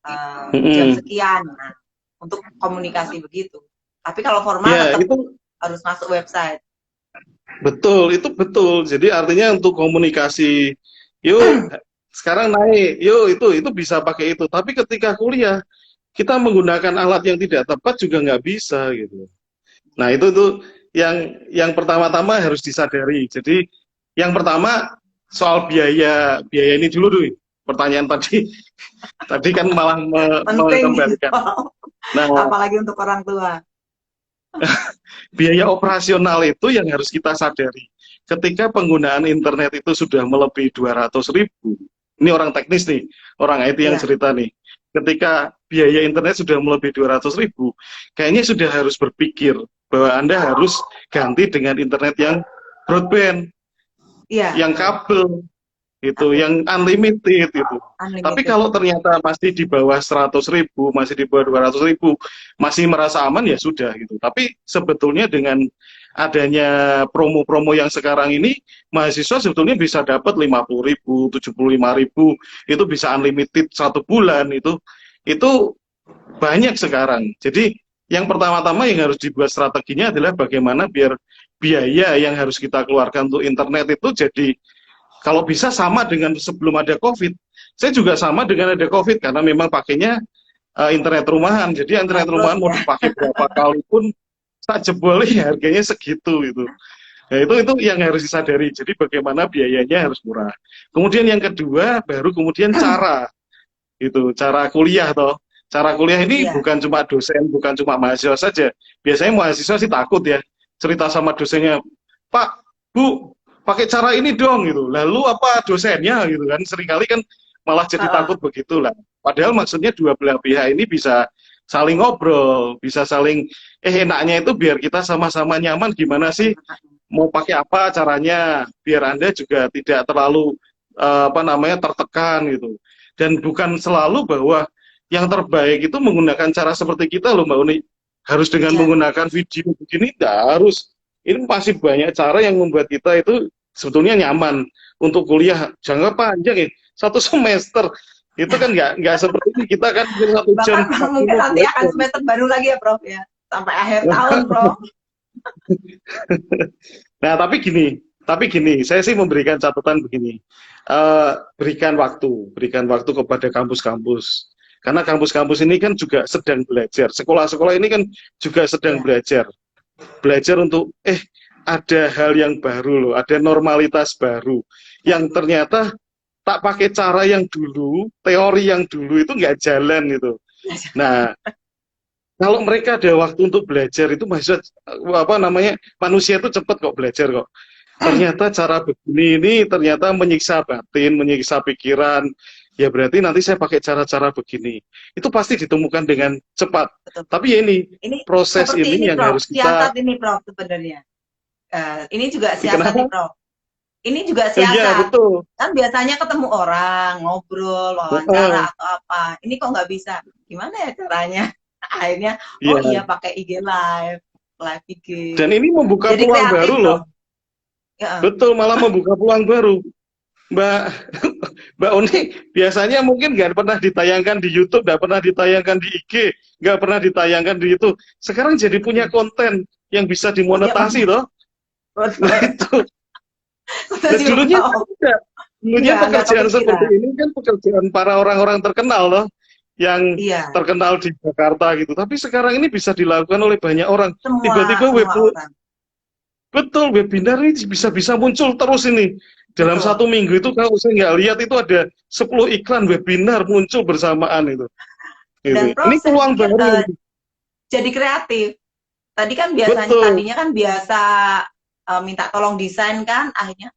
Speaker 1: jam
Speaker 2: Mm-mm.
Speaker 1: sekian. Nah, untuk komunikasi begitu. Tapi kalau formal
Speaker 2: Ya,
Speaker 1: tetap
Speaker 2: itu
Speaker 1: harus masuk website.
Speaker 2: betul, itu betul. Jadi artinya untuk komunikasi, yuk sekarang naik, yuk itu bisa pakai itu. Tapi ketika kuliah, kita menggunakan alat yang tidak tepat juga nggak bisa gitu. Nah, itu tuh yang pertama-tama harus disadari. Jadi yang pertama soal biaya biaya ini dulu dulu. Pertanyaan tadi tadi kan malah
Speaker 1: Penting gitu.
Speaker 2: mengembalikan. Nah,
Speaker 1: Apalagi untuk orang tua.
Speaker 2: biaya operasional itu yang harus kita sadari. Ketika penggunaan internet itu sudah melebihi 200.000, ini orang teknis nih, orang IT yang
Speaker 1: Iya,
Speaker 2: cerita nih. Ketika biaya internet sudah melebihi 200.000, kayaknya sudah harus berpikir bahwa Anda harus ganti dengan internet yang broadband,
Speaker 1: iya
Speaker 2: yang
Speaker 1: betul.
Speaker 2: kabel, itu,
Speaker 1: Kabel
Speaker 2: yang unlimited itu. Tapi
Speaker 1: unlimited.
Speaker 2: kalau ternyata masih di bawah 100.000, masih di bawah 200.000, masih merasa aman ya sudah gitu. Tapi sebetulnya dengan adanya promo-promo yang sekarang ini, mahasiswa sebetulnya bisa dapat 50.000, 75.000, itu bisa unlimited 1 bulan itu banyak sekarang. Jadi yang pertama-tama yang harus dibuat strateginya adalah bagaimana biar biaya yang harus kita keluarkan untuk internet itu jadi kalau bisa sama dengan sebelum ada COVID. Saya juga sama dengan ada COVID karena memang pakainya internet rumahan. Jadi internet
Speaker 1: Bangkrut
Speaker 2: rumahan mau
Speaker 1: ya.
Speaker 2: dipakai berapa kali pun tak jebol harganya segitu itu. Nah, itu yang harus disadari. Jadi bagaimana biayanya harus murah. Kemudian yang kedua baru kemudian cara kuliah toh. Cara kuliah ini
Speaker 1: Iya.
Speaker 2: bukan cuma dosen, bukan cuma mahasiswa saja. Biasanya mahasiswa sih takut ya cerita sama dosennya, Pak, Bu, pakai cara ini dong gitu. Lalu apa dosennya gitu kan? Seringkali kan malah jadi takut begitulah. Padahal maksudnya dua belah pihak ini bisa saling ngobrol, bisa saling enaknya itu biar kita sama-sama nyaman gimana sih mau pakai apa caranya biar Anda juga tidak terlalu apa namanya tertekan gitu. Dan bukan selalu bahwa yang terbaik itu menggunakan cara seperti kita loh Mbak Uni. Harus dengan
Speaker 1: Iya.
Speaker 2: menggunakan video begini, tidak harus. Ini masih banyak cara yang membuat kita itu sebetulnya nyaman untuk kuliah jangka panjang ya. 1 semester itu kan nggak seperti ini. Kita kan 1 jam
Speaker 1: Bahkan mungkin
Speaker 2: 40
Speaker 1: nanti akan
Speaker 2: belajar.
Speaker 1: semester baru lagi ya, Prof ya. Sampai akhir tahun, Prof.
Speaker 2: Nah, tapi gini, saya sih memberikan catatan begini. Berikan waktu kepada kampus-kampus. Karena kampus-kampus ini kan juga sedang belajar. Sekolah-sekolah ini kan juga sedang
Speaker 1: Iya.
Speaker 2: belajar. Belajar untuk, ada hal yang baru loh, ada normalitas baru. Yang ternyata tak pakai cara yang dulu, teori yang dulu itu nggak jalan gitu. Nah, kalau mereka ada waktu untuk belajar itu mahasiswa apa namanya manusia itu cepat kok belajar kok. Ternyata cara begini ini ternyata menyiksa batin, menyiksa pikiran. Ya berarti nanti saya pakai cara-cara begini. Itu pasti ditemukan dengan cepat.
Speaker 1: Betul.
Speaker 2: Tapi ya ini
Speaker 1: Ini
Speaker 2: proses
Speaker 1: seperti ini,
Speaker 2: ini yang
Speaker 1: Prof.
Speaker 2: harus kita.
Speaker 1: Siasat ini, Prof, sebenarnya. Ini juga siasat
Speaker 2: Kenapa?
Speaker 1: nih, Prof. Ini juga
Speaker 2: Iya
Speaker 1: siasat.
Speaker 2: betul.
Speaker 1: Kan biasanya ketemu orang, ngobrol, wawancara, atau apa. Ini kok nggak bisa. Gimana ya caranya? Akhirnya, oh
Speaker 2: Iya.
Speaker 1: iya pakai IG live, live IG.
Speaker 2: Dan ini membuka
Speaker 1: Jadi
Speaker 2: peluang
Speaker 1: kreatif,
Speaker 2: baru loh.
Speaker 1: Prof. Ya,
Speaker 2: Betul, malah membuka peluang baru. Mbak Mbak Uni biasanya mungkin nggak pernah ditayangkan di YouTube, nggak pernah ditayangkan di IG, nggak pernah ditayangkan di itu. Sekarang jadi punya konten yang bisa
Speaker 1: punya
Speaker 2: dimonetasi loh. Nah itu. Nah,
Speaker 1: Betul,
Speaker 2: dulunya kan
Speaker 1: Prof.
Speaker 2: tidak. Dulunya
Speaker 1: Nggak
Speaker 2: pekerjaan seperti
Speaker 1: kepikiran.
Speaker 2: ini kan pekerjaan para orang-orang terkenal loh, yang
Speaker 1: Iya,
Speaker 2: terkenal di Jakarta gitu. Tapi sekarang ini bisa dilakukan oleh banyak orang.
Speaker 1: semua
Speaker 2: Tiba-tiba
Speaker 1: semua orang.
Speaker 2: betul webinar ini bisa-bisa muncul terus ini. Dalam
Speaker 1: Betul.
Speaker 2: 1 minggu itu kalau saya nggak lihat itu ada 10 iklan webinar muncul bersamaan itu.
Speaker 1: Dan
Speaker 2: Gitu. Ini
Speaker 1: Prof, saya
Speaker 2: peluang
Speaker 1: pikir
Speaker 2: baru.
Speaker 1: jadi kreatif. Tadi kan biasanya,
Speaker 2: Betul.
Speaker 1: tadinya kan biasa minta tolong desain kan, akhirnya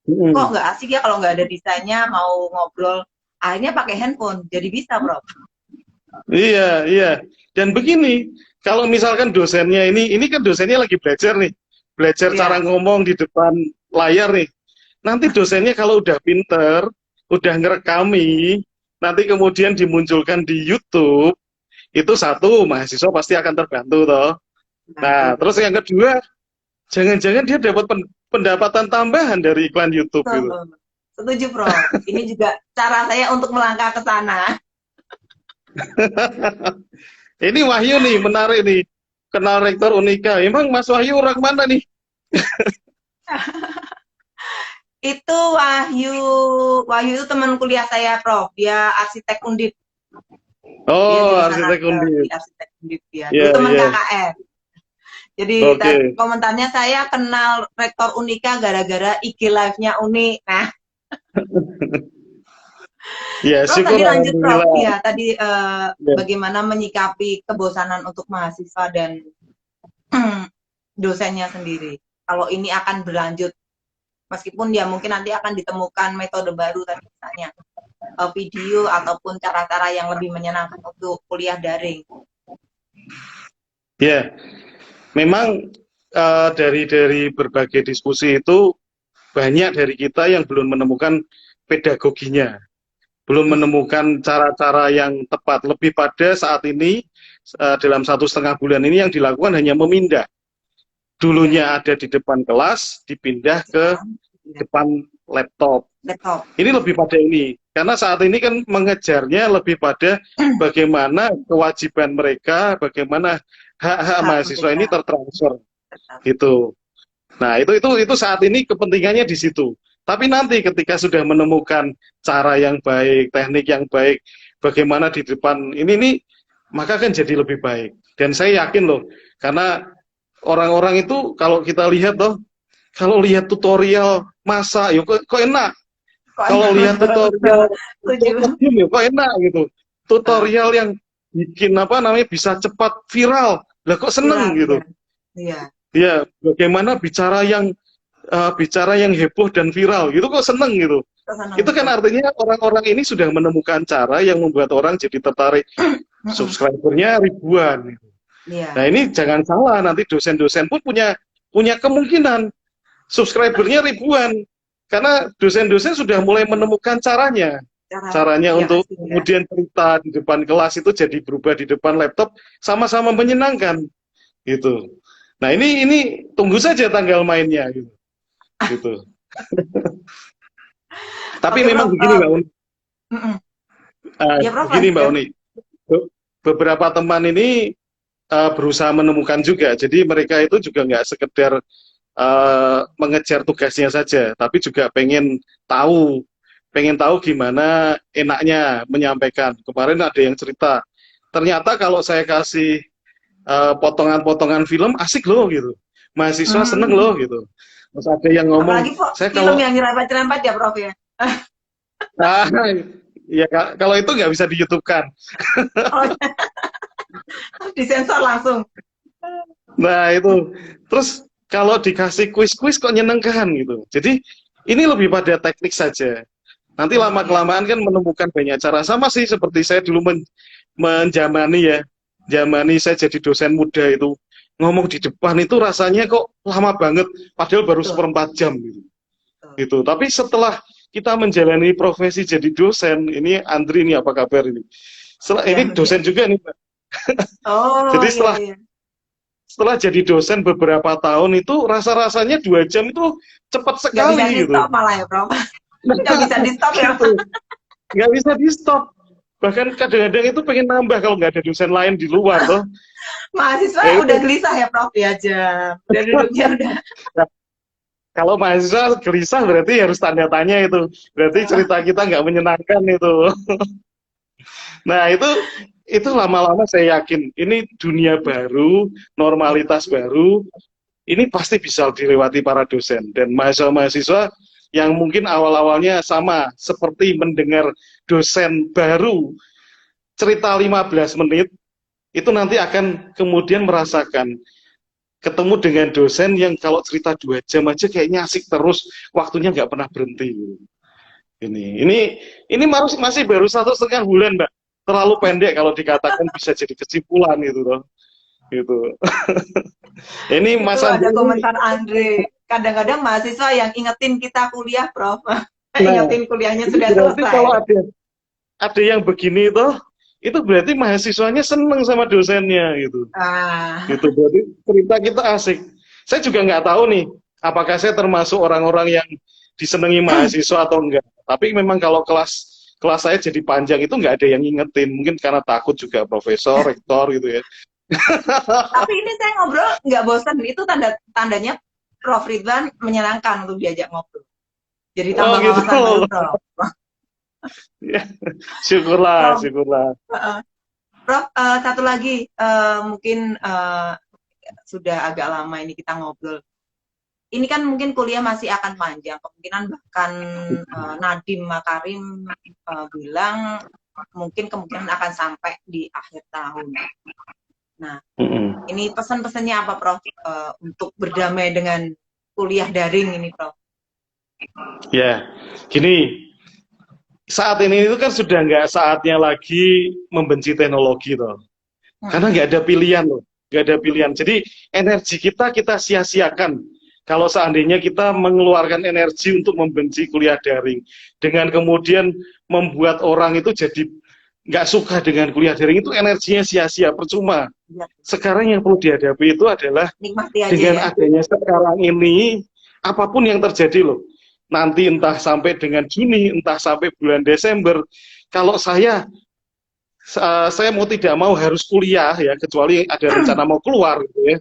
Speaker 1: kok
Speaker 2: Mm.
Speaker 1: nggak asik ya kalau nggak ada desainnya, mau ngobrol. Akhirnya pakai handphone, jadi bisa, Prof.
Speaker 2: Iya, iya. Dan begini, kalau misalkan dosennya ini kan dosennya lagi belajar nih. belajar cara
Speaker 1: Iya.
Speaker 2: ngomong di depan layar nih. Nanti dosennya kalau udah pinter, udah ngerekami, nanti kemudian dimunculkan di YouTube, itu satu, mahasiswa pasti akan terbantu toh.
Speaker 1: Bantu,
Speaker 2: Nah, terus
Speaker 1: betul.
Speaker 2: yang kedua, jangan-jangan dia dapat pendapatan tambahan dari iklan YouTube gitu.
Speaker 1: Betul. Setuju, Prof. Ini juga cara saya untuk melangkah ke sana.
Speaker 2: Ini Wahyu nih, menarik nih. Kenal Rektor Unika. Emang Mas Wahyu orang mana nih?
Speaker 1: Itu Wahyu, Wahyu itu teman kuliah saya, Prof. Dia arsitek Undip. Dia
Speaker 2: Oh,
Speaker 1: jurusan
Speaker 2: arsitek
Speaker 1: di
Speaker 2: Undip.
Speaker 1: arsitek Undip dia. Dulu
Speaker 2: Iya,
Speaker 1: teman
Speaker 2: iya.
Speaker 1: KKN. Jadi
Speaker 2: Oke.
Speaker 1: komentarnya saya kenal Rektor Unika gara-gara IG live-nya Uni. Nah,
Speaker 2: Ya,
Speaker 1: Prof
Speaker 2: syukur
Speaker 1: tadi lanjut, Prof.
Speaker 2: alhamdulillah.
Speaker 1: Ya, tadi
Speaker 2: Ya.
Speaker 1: bagaimana menyikapi kebosanan untuk mahasiswa dan dosennya sendiri. Kalau ini akan berlanjut, meskipun ya mungkin nanti akan ditemukan metode baru tadi misalnya video ataupun cara-cara yang lebih menyenangkan untuk kuliah daring.
Speaker 2: Ya, memang dari berbagai diskusi itu banyak dari kita yang belum menemukan pedagoginya, belum menemukan cara-cara yang tepat. Lebih pada saat ini dalam 1,5 bulan ini yang dilakukan hanya memindah. Dulunya ada di depan kelas, dipindah ke depan laptop. Ini lebih pada ini, karena saat ini kan mengejarnya lebih pada bagaimana kewajiban mereka, bagaimana hak-hak mahasiswa ini tertransfer, gitu. Nah, itu saat ini kepentingannya di situ. Tapi nanti ketika sudah menemukan cara yang baik, teknik yang baik, bagaimana di depan ini maka kan jadi lebih baik. Dan saya yakin loh, karena orang-orang itu kalau kita lihat loh, kalau lihat tutorial masak, yuk kok enak. Kalau lihat tutorial ya kok enak gitu. Tutorial yang bikin apa namanya bisa cepat viral, lah kok seneng gitu.
Speaker 1: Iya.
Speaker 2: Ya, bagaimana bicara yang heboh dan viral, gitu kok seneng gitu. Itu kan artinya orang-orang ini sudah menemukan cara yang membuat orang jadi tertarik. Subscribernya ribuan. Gitu. Nah ini jangan salah, nanti dosen-dosen pun punya kemungkinan subscribernya ribuan. Karena dosen-dosen sudah mulai menemukan caranya untuk kemudian cerita di depan kelas itu jadi berubah di depan laptop, sama-sama menyenangkan gitu. Nah ini tunggu saja tanggal mainnya gitu. Tapi memang begini Mbak Uni. Begini Mbak Uni, beberapa teman ini berusaha menemukan juga. Jadi mereka itu juga nggak sekedar mengejar tugasnya saja, tapi juga pengen tahu gimana enaknya menyampaikan. Kemarin ada yang cerita, ternyata kalau saya kasih potongan-potongan film asik loh gitu, mahasiswa seneng loh gitu. Terus ada yang ngomong,
Speaker 1: apalagi saya film yang nyerempet-nyerempet ya Prof ya.
Speaker 2: Nah, ya kalau itu nggak bisa di YouTube kan.
Speaker 1: Disensor langsung.
Speaker 2: Nah itu, terus kalau dikasih kuis-kuis kok nyenengkan gitu. Jadi ini lebih pada teknik saja. Nanti lama-kelamaan kan menemukan banyak cara. Sama sih seperti saya dulu menjamani ya. Jamani saya jadi dosen muda itu. Ngomong di depan itu rasanya kok lama banget. Padahal baru 1/4 jam gitu. Gitu. Tapi setelah kita menjalani profesi jadi dosen, ini Andri nih apa kabar ini? Ini dosen juga nih Pak. Jadi setelah jadi dosen beberapa tahun itu rasa-rasanya 2 jam itu cepat sekali
Speaker 1: gak bisa
Speaker 2: gitu.
Speaker 1: Di-stop malah ya Prof. Nggak bisa di-stop ya.
Speaker 2: Nggak bisa di-stop. Bahkan kadang-kadang itu pengen nambah kalau nggak ada dosen lain di luar loh.
Speaker 1: Mahasiswa udah gelisah ya Prof ya jam. Udah duduknya udah.
Speaker 2: Kalau mahasiswa gelisah berarti harus tanda tanya itu. Berarti cerita kita nggak menyenangkan itu. Nah itu lama-lama saya yakin ini dunia baru, normalitas baru, ini pasti bisa dilewati para dosen dan mahasiswa-mahasiswa yang mungkin awal-awalnya sama seperti mendengar dosen baru cerita 15 menit itu nanti akan kemudian merasakan ketemu dengan dosen yang kalau cerita 2 jam aja kayaknya asik terus, waktunya nggak pernah berhenti. Ini masih baru 1,5 bulan Mbak. Terlalu pendek kalau dikatakan bisa jadi kesimpulan gitu loh. gitu. Ini
Speaker 1: Itu
Speaker 2: Mas Andi
Speaker 1: ada
Speaker 2: ini,
Speaker 1: komentar Andre. Kadang-kadang mahasiswa yang ingetin kita kuliah, Prof.
Speaker 2: nah,
Speaker 1: Ingetin kuliahnya
Speaker 2: ini
Speaker 1: sudah
Speaker 2: berarti kalau
Speaker 1: selesai.
Speaker 2: ada yang begini itu berarti mahasiswanya seneng sama dosennya gitu.
Speaker 1: Ah,
Speaker 2: Gitu berarti cerita kita asik. Saya juga nggak tahu nih, apakah saya termasuk orang-orang yang disenangi mahasiswa atau enggak. Tapi memang kalau kelas kelas saya jadi panjang itu nggak ada yang ngingetin, mungkin karena takut juga profesor, rektor gitu ya.
Speaker 1: tapi ini saya ngobrol nggak bosan. Itu tandanya Prof Ridwan menyenangkan untuk diajak ngobrol. Jadi
Speaker 2: Oh
Speaker 1: tambah
Speaker 2: gitu.
Speaker 1: wawasan baru, Prof.
Speaker 2: Ya, syukurlah,
Speaker 1: Prof,
Speaker 2: syukurlah.
Speaker 1: Prof, satu lagi, mungkin sudah agak lama ini kita ngobrol. Ini kan mungkin kuliah masih akan panjang, kemungkinan bahkan Nadiem Makarim bilang mungkin kemungkinan akan sampai di akhir tahun. Nah,
Speaker 2: Mm-mm.
Speaker 1: ini pesan-pesannya apa, Prof, untuk berdamai dengan kuliah daring ini, Prof?
Speaker 2: Ya, gini, saat ini itu kan sudah nggak saatnya lagi membenci teknologi toh. Karena
Speaker 1: Hmm,
Speaker 2: nggak ada pilihan loh, nggak ada pilihan. Jadi energi kita sia-siakan. Kalau seandainya kita mengeluarkan energi untuk membenci kuliah daring, dengan kemudian membuat orang itu jadi nggak suka dengan kuliah daring, itu energinya sia-sia, percuma.
Speaker 1: ya,
Speaker 2: Sekarang yang perlu dihadapi itu adalah
Speaker 1: nikmati aja
Speaker 2: dengan
Speaker 1: ya.
Speaker 2: adanya sekarang ini, apapun yang terjadi loh, nanti entah sampai dengan Juni, entah sampai bulan Desember, kalau saya mau tidak mau harus kuliah ya, kecuali ada rencana mau keluar gitu ya.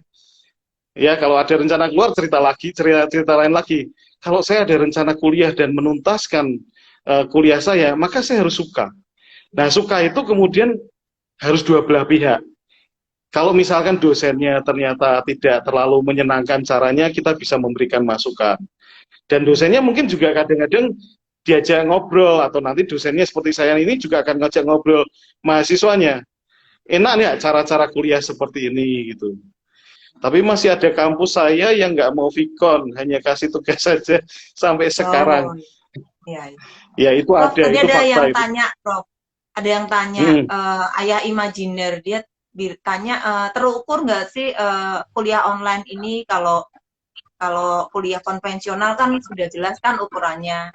Speaker 2: Ya kalau ada rencana keluar cerita lagi, cerita lain lagi. Kalau saya ada rencana kuliah dan menuntaskan kuliah saya, maka saya harus suka. Nah, suka itu kemudian harus dua belah pihak. Kalau misalkan dosennya ternyata tidak terlalu menyenangkan caranya, kita bisa memberikan masukan. Dan dosennya mungkin juga kadang-kadang diajak ngobrol, atau nanti dosennya seperti saya ini juga akan ngajak ngobrol mahasiswanya. Enak nih cara-cara kuliah seperti ini gitu. Tapi masih ada kampus saya yang nggak mau Vicon, hanya kasih tugas saja sampai sekarang.
Speaker 1: Oh, iya.
Speaker 2: Ya itu
Speaker 1: Prof,
Speaker 2: ada,
Speaker 1: tadi
Speaker 2: itu
Speaker 1: ada
Speaker 2: fakta
Speaker 1: yang
Speaker 2: itu.
Speaker 1: tanya, Prof. Ada yang tanya,
Speaker 2: Hmm.
Speaker 1: ayah imajiner, dia tanya, terukur nggak sih kuliah online ini kalau kalau kuliah konvensional kan sudah jelas kan ukurannya,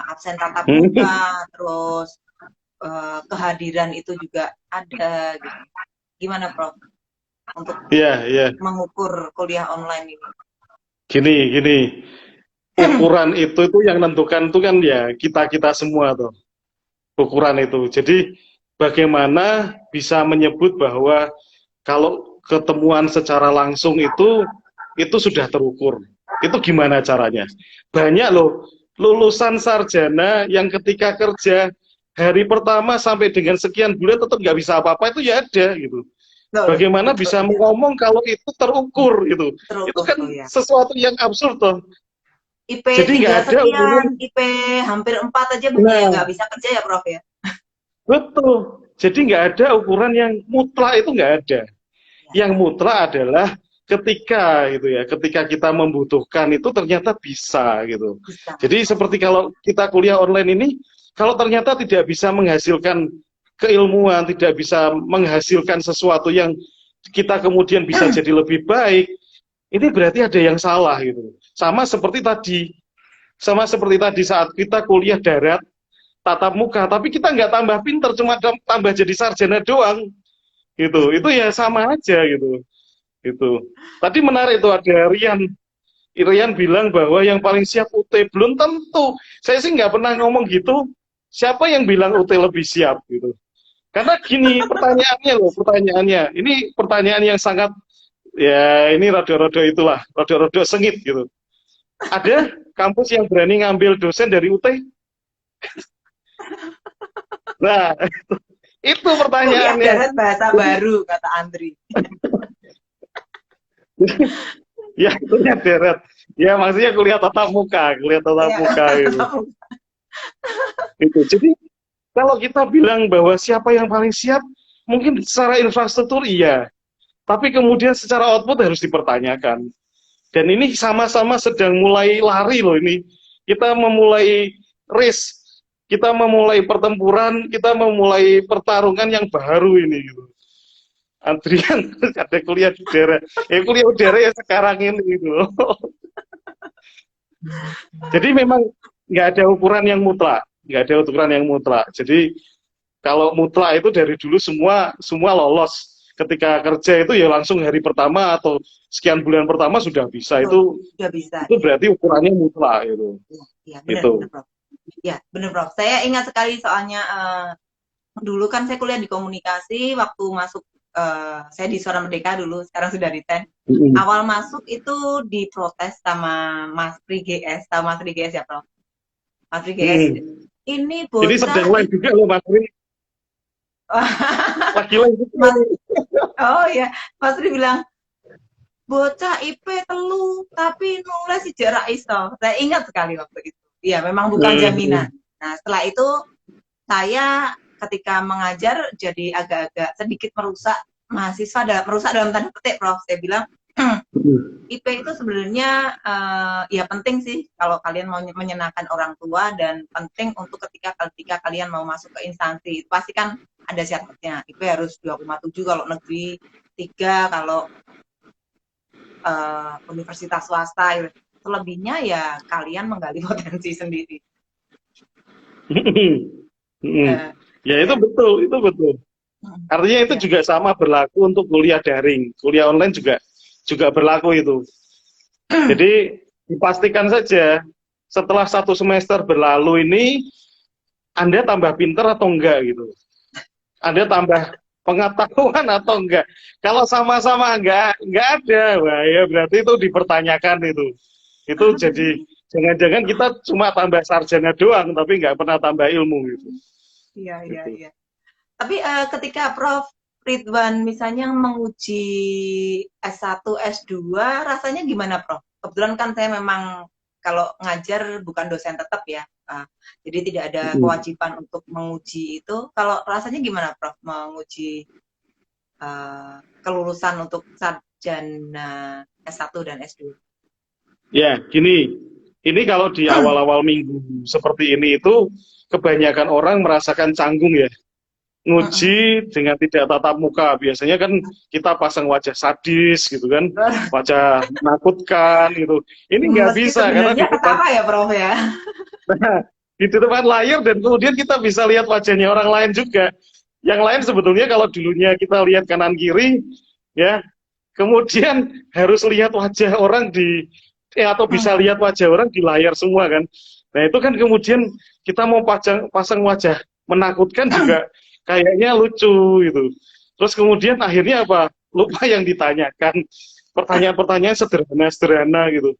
Speaker 1: absen tatap
Speaker 2: Hmm.
Speaker 1: muka, terus kehadiran itu juga ada gitu. Gimana, Prof, untuk
Speaker 2: Ya, ya.
Speaker 1: mengukur kuliah online ini?
Speaker 2: Gini. Ukuran itu yang menentukan itu kan ya kita-kita semua tuh. Ukuran itu. Jadi bagaimana bisa menyebut bahwa kalau ketemuan secara langsung itu sudah terukur. Itu gimana caranya? Banyak loh lulusan sarjana yang ketika kerja hari pertama sampai dengan sekian bulan tetap nggak bisa apa-apa, itu ya ada gitu.
Speaker 1: Betul,
Speaker 2: Bagaimana
Speaker 1: betul,
Speaker 2: bisa
Speaker 1: iya.
Speaker 2: ngomong kalau itu terukur gitu? Itu
Speaker 1: Terukur
Speaker 2: kan
Speaker 1: tuh ya.
Speaker 2: sesuatu yang absurd toh.
Speaker 1: IP
Speaker 2: Jadi nggak
Speaker 1: 3
Speaker 2: ada ukuran.
Speaker 1: sekian, IP hampir 4 aja banyak yang
Speaker 2: Nah,
Speaker 1: nggak bisa kerja ya, Prof ya?
Speaker 2: betul. Jadi nggak ada ukuran yang mutlak, itu nggak ada.
Speaker 1: Ya,
Speaker 2: Yang mutlak adalah ketika gitu ya, ketika kita membutuhkan itu ternyata bisa gitu.
Speaker 1: bisa.
Speaker 2: Jadi seperti kalau kita kuliah online ini, kalau ternyata tidak bisa menghasilkan keilmuan, tidak bisa menghasilkan sesuatu yang kita kemudian bisa jadi lebih baik, ini berarti ada yang salah gitu. Sama seperti tadi saat kita kuliah darat tatap muka, tapi kita nggak tambah pinter, cuma tambah jadi sarjana doang, gitu. Itu ya sama aja gitu. Gitu. Tadi menarik itu ada Rian bilang bahwa yang paling siap UT, belum tentu. Saya sih nggak pernah ngomong gitu. Siapa yang bilang UT lebih siap gitu? Karena gini pertanyaannya loh, pertanyaannya. Ini pertanyaan yang sangat ya ini rada-rada itulah, rada-rada sengit gitu. Ada kampus yang berani ngambil dosen dari UT? Nah, itu
Speaker 1: Kuliah
Speaker 2: pertanyaannya.
Speaker 1: darat bahasa
Speaker 2: Jadi,
Speaker 1: baru, kata Andri.
Speaker 2: ya kuliah deret. Ya maksudnya kuliah tatap
Speaker 1: Ya,
Speaker 2: muka gitu. Gitu. Jadi kalau kita bilang bahwa siapa yang paling siap, mungkin secara infrastruktur iya, tapi kemudian secara output harus dipertanyakan. Dan ini sama-sama sedang mulai lari loh ini. Kita memulai race, kita memulai pertempuran, kita memulai pertarungan yang baru ini gitu. Adrian ada kuliah udara. Kuliah udara ya sekarang ini gitu loh. Jadi memang nggak ada ukuran yang mutlak, nggak ada ukuran yang mutlak. Jadi kalau mutlak itu dari dulu semua lolos. Ketika kerja itu ya langsung hari pertama atau sekian bulan pertama sudah bisa.
Speaker 1: Betul, sudah bisa.
Speaker 2: Itu berarti ukurannya mutlak gitu.
Speaker 1: Iya, benar, benar, Prof. Ya, benar, Prof. Saya ingat sekali soalnya dulu kan saya kuliah di komunikasi, waktu masuk saya di Suara Merdeka dulu, sekarang sudah resign. Awal masuk itu diprotes sama Mas Pri GS, sama Mas Pri GS ya, Prof. Mas Pri GS, ini bocah.
Speaker 2: Jadi sedang live juga loh, Mas Pri. Lagi live juga.
Speaker 1: Oh ya, Mas Pri bilang, bocah IP telu, tapi nulis sejarah iso. Saya ingat sekali waktu itu. Iya, memang bukan jaminan. Nah, setelah itu saya ketika mengajar jadi agak-agak sedikit merusak mahasiswa, merusak dalam tanda petik, Prof. Saya bilang IP itu sebenarnya ya penting sih kalau kalian mau menyenangkan orang tua, dan penting untuk ketika kalian mau masuk ke instansi. Itu pasti kan ada syaratnya. IP harus 2,7 kalau negeri, 3 kalau universitas swasta. Selebihnya ya kalian menggali potensi sendiri.
Speaker 2: Ya itu betul, itu betul. Artinya itu juga sama berlaku untuk kuliah daring, kuliah online juga berlaku itu. Jadi dipastikan saja setelah 1 semester berlalu ini Anda tambah pinter atau enggak gitu. Anda tambah pengetahuan atau enggak. Kalau sama-sama enggak ada, wah ya berarti itu dipertanyakan itu. Itu jadi jangan-jangan kita cuma tambah sarjana doang tapi enggak pernah tambah ilmu gitu.
Speaker 1: Iya, iya, iya. Tapi ketika Prof Ridwan misalnya menguji S1, S2, rasanya gimana, Prof? Kebetulan kan saya memang kalau ngajar bukan dosen tetap ya, jadi tidak ada kewajiban untuk menguji itu. Kalau rasanya gimana, Prof, menguji kelulusan untuk sarjana S1 dan S2?
Speaker 2: Ya, gini. Ini kalau di awal-awal minggu seperti ini itu kebanyakan orang merasakan canggung ya. Nguji dengan tidak tatap muka. Biasanya kan kita pasang wajah sadis gitu kan, wajah menakutkan gitu. Ini nggak bisa karena di depan
Speaker 1: ya, Prof ya.
Speaker 2: Nah, di depan layar dan kemudian kita bisa lihat wajahnya orang lain juga. Yang lain sebetulnya kalau dulunya kita lihat kanan kiri ya, kemudian harus lihat wajah orang atau bisa lihat wajah orang di layar semua kan. Nah itu kan kemudian kita mau pasang wajah menakutkan juga kayaknya lucu gitu. Terus kemudian akhirnya apa? Lupa yang ditanyakan. Pertanyaan-pertanyaan sederhana gitu.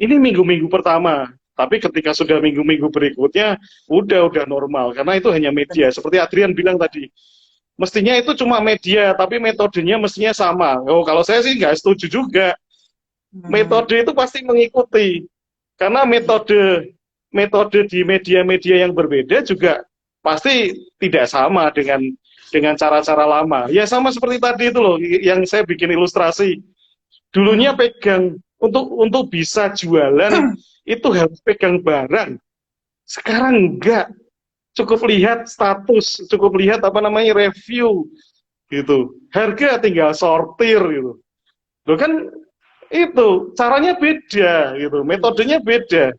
Speaker 2: Ini minggu-minggu pertama. Tapi ketika sudah minggu-minggu berikutnya, udah normal. Karena itu hanya media. Seperti Adrian bilang tadi. Mestinya itu cuma media, tapi metodenya mestinya sama. Oh, kalau saya sih nggak setuju juga. Metode itu pasti mengikuti. Karena metode di media-media yang berbeda juga pasti tidak sama dengan cara-cara lama. Ya sama seperti tadi itu loh, yang saya bikin ilustrasi. Dulunya pegang untuk bisa jualan itu harus pegang barang. Sekarang enggak. Cukup lihat status, cukup lihat review gitu. Harga tinggal sortir gitu. Loh kan itu caranya beda gitu, metodenya beda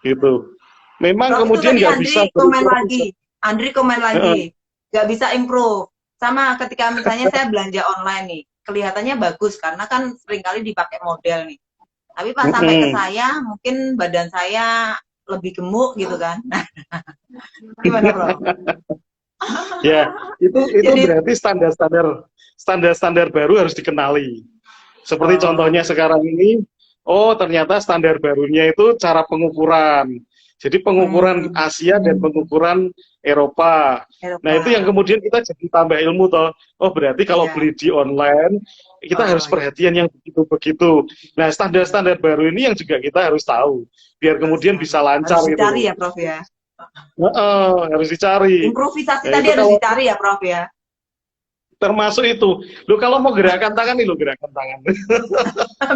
Speaker 2: gitu. Memang kemudian nggak bisa
Speaker 1: Andri komen lagi, nggak bisa improve. Sama ketika misalnya saya belanja online nih, kelihatannya bagus karena kan seringkali dipakai model nih. Tapi pas sampai ke saya, mungkin badan saya lebih gemuk gitu kan. Gimana, Bro?
Speaker 2: Ya, itu berarti standar baru harus dikenali. Seperti contohnya sekarang ini, ternyata standar barunya itu cara pengukuran. Jadi pengukuran Asia dan pengukuran Eropa. Nah itu yang kemudian kita jadi tambah ilmu toh. Oh berarti kalau beli di online, kita harus perhatian yang begitu-begitu. Nah standar-standar baru ini yang juga kita harus tahu. Biar kemudian bisa lancar gitu.
Speaker 1: Harus dicari ya Prof ya?
Speaker 2: Harus dicari.
Speaker 1: Improvisasi tadi harus dicari ya Prof ya?
Speaker 2: Termasuk itu. Lo kalau mau gerakan tangan nih, lo gerakan tangan.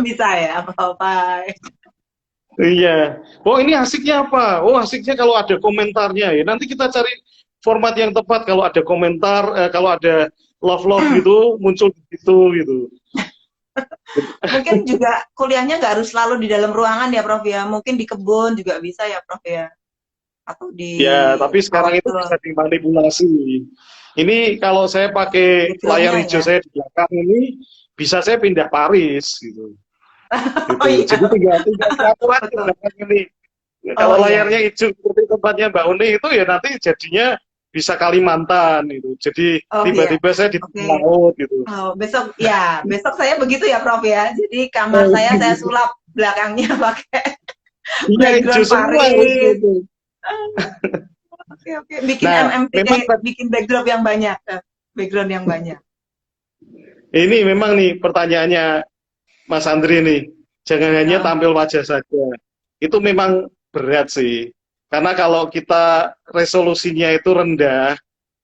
Speaker 1: Bisa ya, apa-apa.
Speaker 2: Iya. Oh ini asiknya apa? Oh asiknya kalau ada komentarnya ya. Nanti kita cari format yang tepat kalau ada komentar, kalau ada love gitu muncul di situ gitu.
Speaker 1: Mungkin juga kuliahnya nggak harus selalu di dalam ruangan ya Prof ya. Mungkin di kebun juga bisa ya Prof ya. Atau di
Speaker 2: Ya, tapi sekarang itu
Speaker 1: outdoor
Speaker 2: bisa dimanipulasi. Ini kalau saya pakai layar
Speaker 1: backgroundnya
Speaker 2: hijau
Speaker 1: ya.
Speaker 2: saya di belakang ini, bisa saya pindah Paris gitu.
Speaker 1: Oh
Speaker 2: Gitu.
Speaker 1: iya,
Speaker 2: Jadi tinggal satu aja
Speaker 1: betul.
Speaker 2: belakang ini. Ya,
Speaker 1: Oh
Speaker 2: kalau
Speaker 1: iya.
Speaker 2: layarnya hijau seperti tempatnya Mbak Uni itu ya nanti jadinya bisa Kalimantan gitu. Jadi
Speaker 1: Oh iya.
Speaker 2: tiba-tiba saya di
Speaker 1: Oke.
Speaker 2: tengah laut gitu.
Speaker 1: Oh, besok saya begitu ya Prof ya. Jadi kamar saya sulap belakangnya pakai
Speaker 2: Iya hijau
Speaker 1: background
Speaker 2: semua harusnya
Speaker 1: Paris.
Speaker 2: itu.
Speaker 1: Oke oke. Bikin
Speaker 2: Nah,
Speaker 1: MMP
Speaker 2: memang
Speaker 1: bikin backdrop yang banyak. Background yang banyak.
Speaker 2: ini memang nih pertanyaannya Mas Andri nih. Jangan hanya
Speaker 1: Nah,
Speaker 2: tampil wajah saja. Itu memang berat sih. Karena kalau kita resolusinya itu rendah,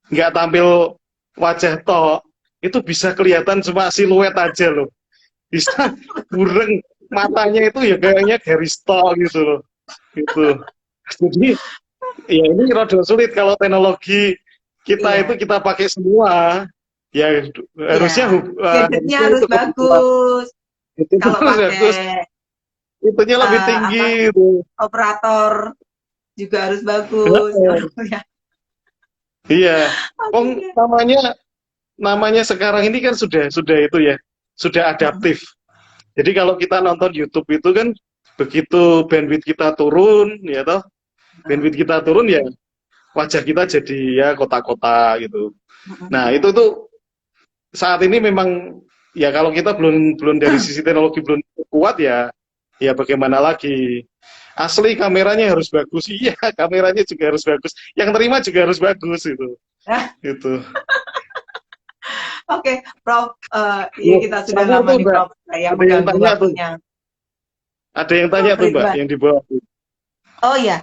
Speaker 2: nggak tampil wajah tok, itu bisa kelihatan cuma siluet aja loh. Bisa bureng matanya itu ya kayaknya garis tok gitu loh. Gitu. Jadi ya ini rada sulit kalau teknologi kita itu
Speaker 1: iya.
Speaker 2: kita pakai semua. Ya harusnya
Speaker 1: Ya, gadgetnya
Speaker 2: harusnya
Speaker 1: harus
Speaker 2: itu kebutuhan
Speaker 1: bagus.
Speaker 2: itu
Speaker 1: Kalau
Speaker 2: terus bagus,
Speaker 1: pakai
Speaker 2: itunya lebih tinggi
Speaker 1: apa
Speaker 2: itu.
Speaker 1: operator juga harus bagus.
Speaker 2: Heeh.
Speaker 1: Ya.
Speaker 2: Iya.
Speaker 1: Oke,
Speaker 2: Wong
Speaker 1: oke.
Speaker 2: namanya sekarang ini kan sudah itu ya, sudah adaptif. Jadi kalau kita nonton YouTube itu kan begitu bandwidth kita turun, ya toh, bandwidth kita turun ya wajah kita jadi ya kotak-kotak gitu. Nah, itu tuh saat ini memang ya kalau kita belum belum dari sisi teknologi belum kuat ya ya bagaimana lagi. Asli kameranya harus bagus. Iya, kameranya juga harus bagus. Yang terima juga harus bagus itu. Gitu.
Speaker 1: Oke, Prof. Ya
Speaker 2: Loh,
Speaker 1: kita sudah
Speaker 2: sabar
Speaker 1: lama
Speaker 2: tuh,
Speaker 1: nih,
Speaker 2: Mbak.
Speaker 1: Prof. Saya
Speaker 2: Ada yang
Speaker 1: mengganggu
Speaker 2: tanya tuh.
Speaker 1: waktunya.
Speaker 2: Ada yang tanya
Speaker 1: Prof
Speaker 2: tuh, Mbak,
Speaker 1: Ridwan.
Speaker 2: yang di bawah.
Speaker 1: Oh ya,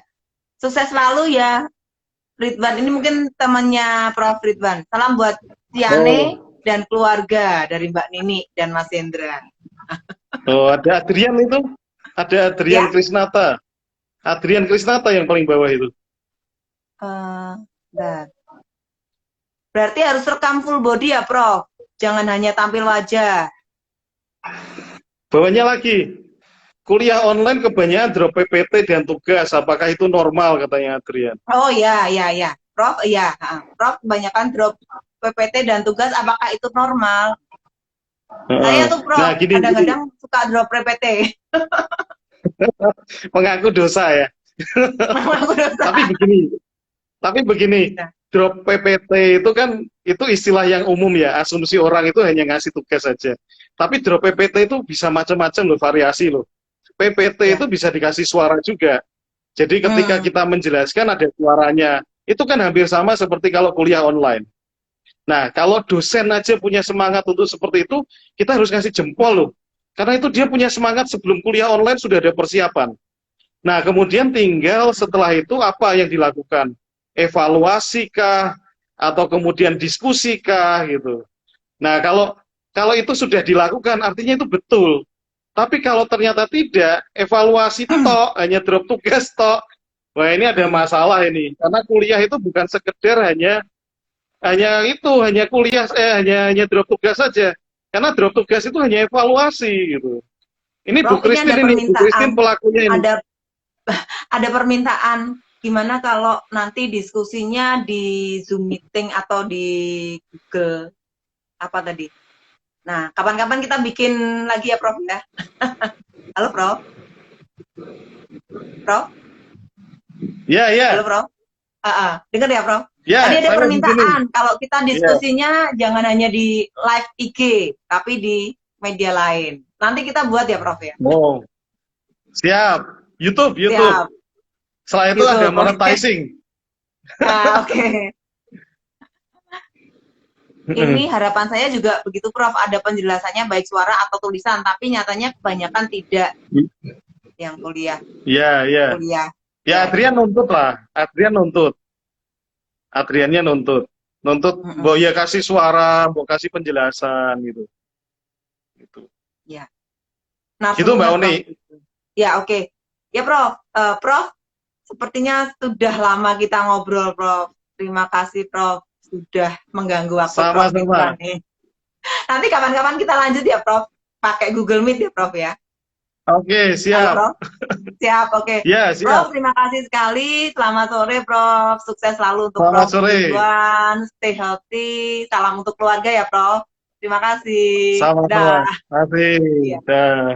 Speaker 1: sukses selalu ya, Ridwan. Ini mungkin temannya Prof Ridwan. Salam buat Tiane
Speaker 2: Oh,
Speaker 1: dan keluarga dari Mbak Nini dan Mas Hendra.
Speaker 2: oh, ada Adrian itu. Ada Adrian
Speaker 1: Ya,
Speaker 2: Krisnata. Adrian Krisnata yang paling bawah itu.
Speaker 1: bentar. Berarti harus rekam full body ya, Prof. Jangan hanya tampil wajah.
Speaker 2: Bawahnya lagi. Kuliah online kebanyakan drop PPT dan tugas. Apakah itu normal katanya Adrian?
Speaker 1: Oh ya, ya, ya. Prof, ya. Prof, kebanyakan drop PPT dan tugas, apakah itu normal? Saya
Speaker 2: Heeh.
Speaker 1: tuh,
Speaker 2: Nah,
Speaker 1: Prof,
Speaker 2: gini,
Speaker 1: kadang-kadang suka drop PPT.
Speaker 2: mengaku dosa ya.
Speaker 1: Aku udah
Speaker 2: Tapi
Speaker 1: salah.
Speaker 2: begini, Tapi begini,
Speaker 1: Iya.
Speaker 2: drop PPT itu kan itu istilah yang umum ya. Asumsi orang itu hanya ngasih tugas saja. Tapi drop PPT itu bisa macam-macam loh, variasi loh. PPT itu
Speaker 1: Ya.
Speaker 2: bisa dikasih suara juga. Jadi ketika
Speaker 1: Hmm.
Speaker 2: kita menjelaskan ada suaranya. Itu kan hampir sama seperti kalau kuliah online. Nah, kalau dosen aja punya semangat untuk seperti itu, kita harus ngasih jempol loh. Karena itu dia punya semangat sebelum kuliah online sudah ada persiapan. Nah, kemudian tinggal setelah itu apa yang dilakukan? Evaluasi kah? Atau kemudian diskusi kah? Gitu. Nah, kalau kalau itu sudah dilakukan, artinya itu betul. Tapi kalau ternyata tidak, evaluasi tok, hanya drop tugas tok. Wah, ini ada
Speaker 1: Hmm.
Speaker 2: masalah ini. Karena kuliah itu bukan sekedar hanya kuliah hanya drop tugas saja. Karena drop tugas itu hanya evaluasi gitu.
Speaker 1: Prof, ini ada
Speaker 2: Bu Christine
Speaker 1: permintaan.
Speaker 2: pelakunya ini.
Speaker 1: Ada ada permintaan gimana kalau nanti diskusinya di Zoom meeting atau di Google apa tadi? Nah, kapan-kapan kita bikin lagi ya, Prof ya. Halo, Prof. Prof.
Speaker 2: Ya,
Speaker 1: Halo,
Speaker 2: ya.
Speaker 1: Prof. Dengar ya, Prof. Tadi
Speaker 2: Ya,
Speaker 1: ada
Speaker 2: saya di sini.
Speaker 1: permintaan kalau kita
Speaker 2: Ya.
Speaker 1: diskusinya jangan hanya di live IG, tapi di media lain. Nanti kita buat ya, Prof ya.
Speaker 2: Oh, siap. YouTube.
Speaker 1: Siap.
Speaker 2: Setelah itu ada
Speaker 1: YouTube, oke.
Speaker 2: monetizing.
Speaker 1: Oke. Ini harapan saya juga begitu, Prof. Ada penjelasannya baik suara atau tulisan, tapi nyatanya kebanyakan tidak yang kuliah.
Speaker 2: Ya, ya.
Speaker 1: Kuliah.
Speaker 2: Ya,
Speaker 1: Ya, ya.
Speaker 2: Adrian nuntut lah. Adriannya nuntut. Nuntut,
Speaker 1: Mm-mm.
Speaker 2: mau ya kasih suara, mau kasih penjelasan gitu. Gitu,
Speaker 1: Ya.
Speaker 2: gitu Mbak
Speaker 1: Nafsunya,
Speaker 2: Uni.
Speaker 1: Prof. Ya, oke. Ya, Prof. Prof, sepertinya sudah lama kita ngobrol, Prof. Terima kasih, Prof. Sudah mengganggu waktu Prof
Speaker 2: Sama-sama.
Speaker 1: Ridwan nih. Nanti kapan-kapan kita lanjut ya Prof. Pakai Google Meet ya Prof ya.
Speaker 2: Oke,
Speaker 1: Halo
Speaker 2: siap.
Speaker 1: Prof. Siap, oke.
Speaker 2: Ya,
Speaker 1: Prof,
Speaker 2: siap.
Speaker 1: terima kasih sekali. Selamat sore Prof. Sukses selalu untuk
Speaker 2: Selamat
Speaker 1: Prof
Speaker 2: sore.
Speaker 1: Ridwan. Stay healthy. Salam untuk keluarga ya Prof. Terima kasih.
Speaker 2: Sama-sama.
Speaker 1: Dah.
Speaker 2: Terima kasih.
Speaker 1: Iya.
Speaker 2: Dah.